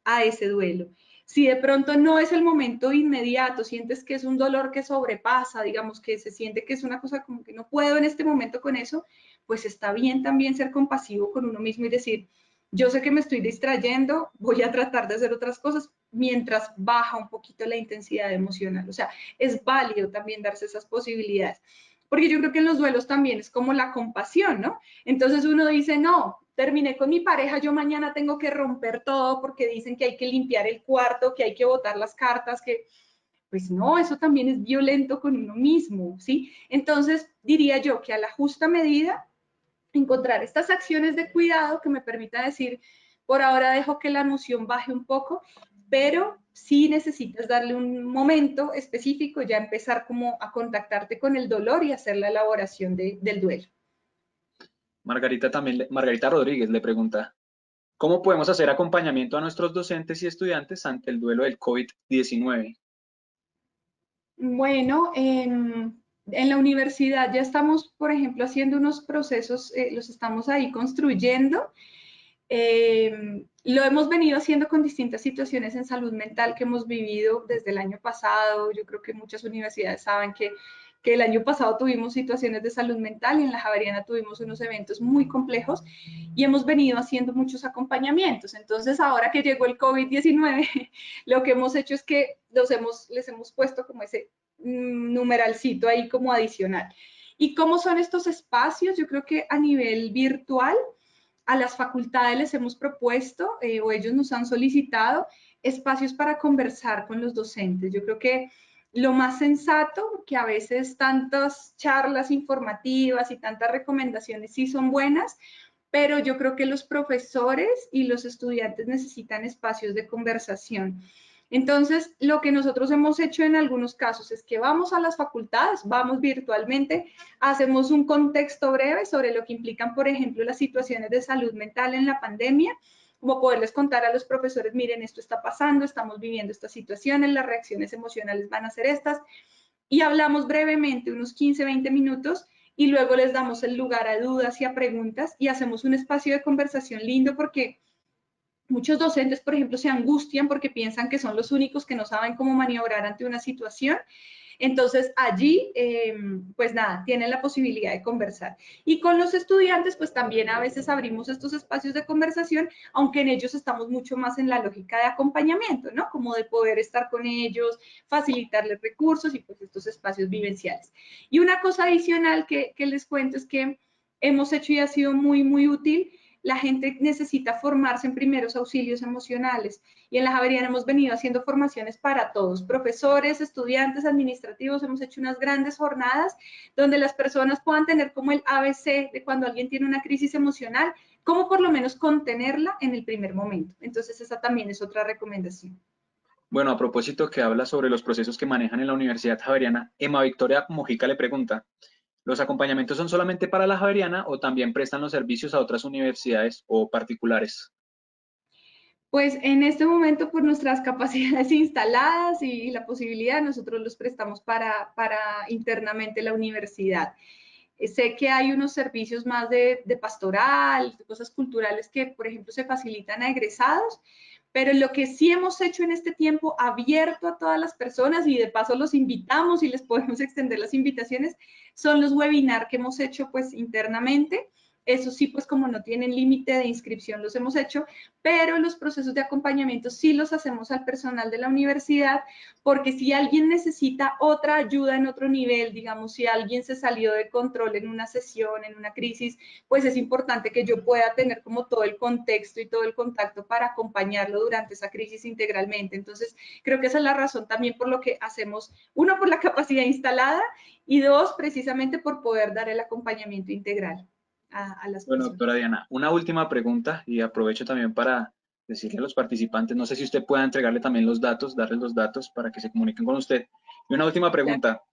a ese duelo. Si de pronto no es el momento inmediato, sientes que es un dolor que sobrepasa, digamos que se siente que es una cosa como que no puedo en este momento con eso, pues está bien también ser compasivo con uno mismo y decir, yo sé que me estoy distrayendo, voy a tratar de hacer otras cosas mientras baja un poquito la intensidad emocional. O sea, es válido también darse esas posibilidades. Porque yo creo que en los duelos también es como la compasión, ¿no? Entonces uno dice, no, terminé con mi pareja, yo mañana tengo que romper todo porque dicen que hay que limpiar el cuarto, que hay que botar las cartas, que pues no, eso también es violento con uno mismo, ¿sí? Entonces diría yo que a la justa medida encontrar estas acciones de cuidado que me permitan decir, por ahora dejo que la emoción baje un poco, pero sí necesitas darle un momento específico, ya empezar como a contactarte con el dolor y hacer la elaboración del duelo. Margarita Rodríguez le pregunta, ¿cómo podemos hacer acompañamiento a nuestros docentes y estudiantes ante el duelo del COVID-19? Bueno, en la universidad ya estamos, por ejemplo, haciendo unos procesos, los estamos ahí construyendo. Lo hemos venido haciendo con distintas situaciones en salud mental que hemos vivido desde el año pasado. Yo creo que muchas universidades saben que el año pasado tuvimos situaciones de salud mental y en la Javeriana tuvimos unos eventos muy complejos y hemos venido haciendo muchos acompañamientos. Entonces, ahora que llegó el COVID-19, lo que hemos hecho es que les hemos puesto como ese numeralcito ahí como adicional. ¿Y cómo son estos espacios? Yo creo que a nivel virtual, a las facultades les hemos propuesto o ellos nos han solicitado espacios para conversar con los docentes. Yo creo que lo más sensato, que a veces tantas charlas informativas y tantas recomendaciones sí son buenas, pero yo creo que los profesores y los estudiantes necesitan espacios de conversación. Entonces, lo que nosotros hemos hecho en algunos casos es que vamos a las facultades, vamos virtualmente, hacemos un contexto breve sobre lo que implican, por ejemplo, las situaciones de salud mental en la pandemia, como poderles contar a los profesores, miren, esto está pasando, estamos viviendo estas situaciones, las reacciones emocionales van a ser estas, y hablamos brevemente, unos 15, 20 minutos, y luego les damos el lugar a dudas y a preguntas, y hacemos un espacio de conversación lindo porque muchos docentes, por ejemplo, se angustian porque piensan que son los únicos que no saben cómo maniobrar ante una situación. Entonces, allí, pues nada, tienen la posibilidad de conversar. Y con los estudiantes, pues también a veces abrimos estos espacios de conversación, aunque en ellos estamos mucho más en la lógica de acompañamiento, ¿no? Como de poder estar con ellos, facilitarles recursos y pues estos espacios vivenciales. Y una cosa adicional que les cuento es que hemos hecho y ha sido muy, muy útil. La gente necesita formarse en primeros auxilios emocionales y en la Javeriana hemos venido haciendo formaciones para todos, profesores, estudiantes, administrativos, hemos hecho unas grandes jornadas donde las personas puedan tener como el ABC de cuando alguien tiene una crisis emocional, cómo por lo menos contenerla en el primer momento. Entonces esa también es otra recomendación. Bueno, a propósito que habla sobre los procesos que manejan en la Universidad Javeriana, Emma Victoria Mojica le pregunta, ¿los acompañamientos son solamente para la Javeriana o también prestan los servicios a otras universidades o particulares? Pues en este momento, por nuestras capacidades instaladas y la posibilidad, nosotros los prestamos para internamente la universidad. Sé que hay unos servicios más de pastoral, de cosas culturales que, por ejemplo, se facilitan a egresados, pero lo que sí hemos hecho en este tiempo abierto a todas las personas y de paso los invitamos y les podemos extender las invitaciones, son los webinars que hemos hecho pues internamente. Eso sí, pues como no tienen límite de inscripción, los hemos hecho, pero los procesos de acompañamiento sí los hacemos al personal de la universidad, porque si alguien necesita otra ayuda en otro nivel, digamos, si alguien se salió de control en una sesión, en una crisis, pues es importante que yo pueda tener como todo el contexto y todo el contacto para acompañarlo durante esa crisis integralmente. Entonces, creo que esa es la razón también por lo que hacemos, uno, por la capacidad instalada y dos, precisamente por poder dar el acompañamiento integral a las Bueno, personas. doctora Diana, una última pregunta y aprovecho también para decirle a los participantes, no sé si usted pueda entregarle también los datos, darles los datos para que se comuniquen con usted. Y una última pregunta,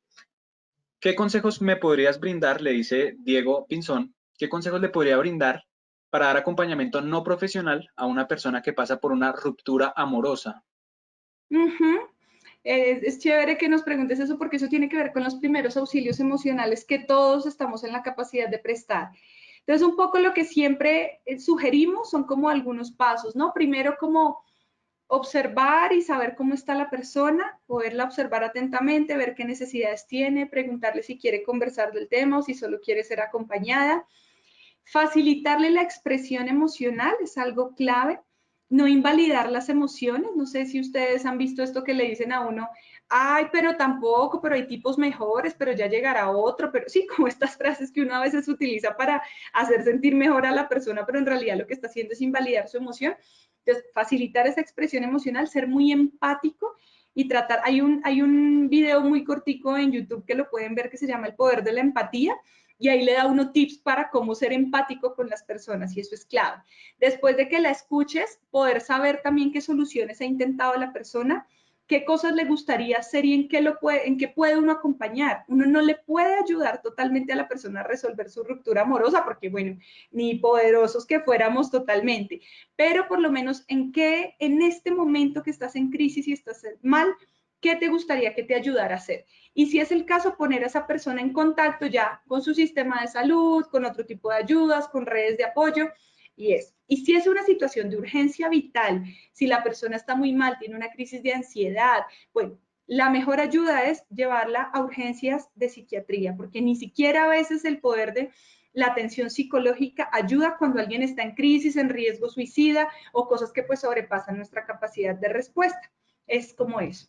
¿qué consejos me podrías brindar? Le dice Diego Pinzón, ¿qué consejos le podría brindar para dar acompañamiento no profesional a una persona que pasa por una ruptura amorosa? Es chévere que nos preguntes eso porque eso tiene que ver con los primeros auxilios emocionales que todos estamos en la capacidad de prestar. Entonces, un poco lo que siempre sugerimos son como algunos pasos, ¿no? Primero, como observar y saber cómo está la persona, poderla observar atentamente, ver qué necesidades tiene, preguntarle si quiere conversar del tema o si solo quiere ser acompañada. Facilitarle la expresión emocional es algo clave. No invalidar las emociones. No sé si ustedes han visto esto que le dicen a uno, ay, pero tampoco, pero hay tipos mejores, pero ya llegará otro, pero sí, como estas frases que uno a veces utiliza para hacer sentir mejor a la persona, pero en realidad lo que está haciendo es invalidar su emoción. Entonces, facilitar esa expresión emocional, ser muy empático y tratar, hay un video muy cortico en YouTube que lo pueden ver que se llama El poder de la empatía, y ahí le da unos tips para cómo ser empático con las personas y eso es clave. Después de que la escuches, poder saber también qué soluciones ha intentado la persona, qué cosas le gustaría hacer y en qué puede uno acompañar. Uno no le puede ayudar totalmente a la persona a resolver su ruptura amorosa porque, bueno, ni poderosos que fuéramos totalmente, pero por lo menos en este momento que estás en crisis y estás mal, ¿qué te gustaría que te ayudara a hacer? Y si es el caso, poner a esa persona en contacto ya con su sistema de salud, con otro tipo de ayudas, con redes de apoyo y eso. Y si es una situación de urgencia vital, si la persona está muy mal, tiene una crisis de ansiedad, bueno, la mejor ayuda es llevarla a urgencias de psiquiatría, porque ni siquiera a veces el poder de la atención psicológica ayuda cuando alguien está en crisis, en riesgo suicida o cosas que pues sobrepasan nuestra capacidad de respuesta. Es como eso.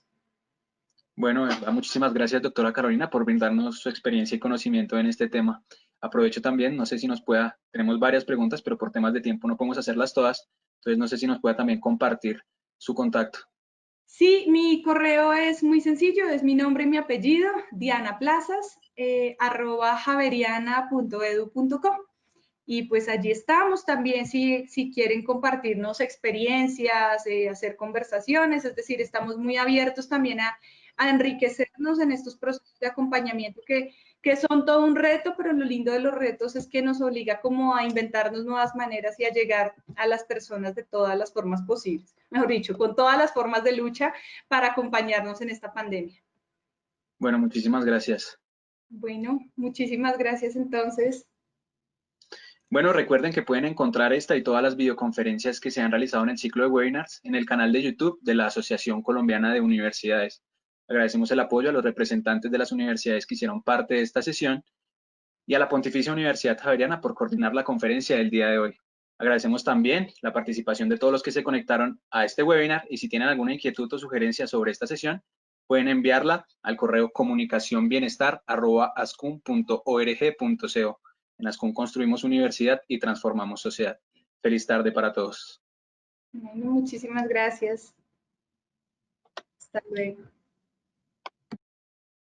Bueno, de verdad, muchísimas gracias, doctora Carolina, por brindarnos su experiencia y conocimiento en este tema. Aprovecho también, no sé si nos pueda, tenemos varias preguntas, pero por temas de tiempo no podemos hacerlas todas, entonces no sé si nos pueda también compartir su contacto. Sí, mi correo es muy sencillo, es mi nombre y mi apellido, Diana Plazas, @javeriana.edu.co. Y pues allí estamos también si quieren compartirnos experiencias, hacer conversaciones, es decir, estamos muy abiertos también a enriquecernos en estos procesos de acompañamiento que son todo un reto, pero lo lindo de los retos es que nos obliga como a inventarnos nuevas maneras y a llegar a las personas de todas las formas posibles, mejor dicho, con todas las formas de lucha para acompañarnos en esta pandemia. Bueno, muchísimas gracias. Bueno, muchísimas gracias entonces. Bueno, recuerden que pueden encontrar esta y todas las videoconferencias que se han realizado en el ciclo de webinars en el canal de YouTube de la Asociación Colombiana de Universidades. Agradecemos el apoyo a los representantes de las universidades que hicieron parte de esta sesión y a la Pontificia Universidad Javeriana por coordinar la conferencia del día de hoy. Agradecemos también la participación de todos los que se conectaron a este webinar y si tienen alguna inquietud o sugerencia sobre esta sesión, pueden enviarla al correo comunicacionbienestar@ascun.org.co. En Ascun construimos universidad y transformamos sociedad. Feliz tarde para todos. Bueno, muchísimas gracias. Hasta luego.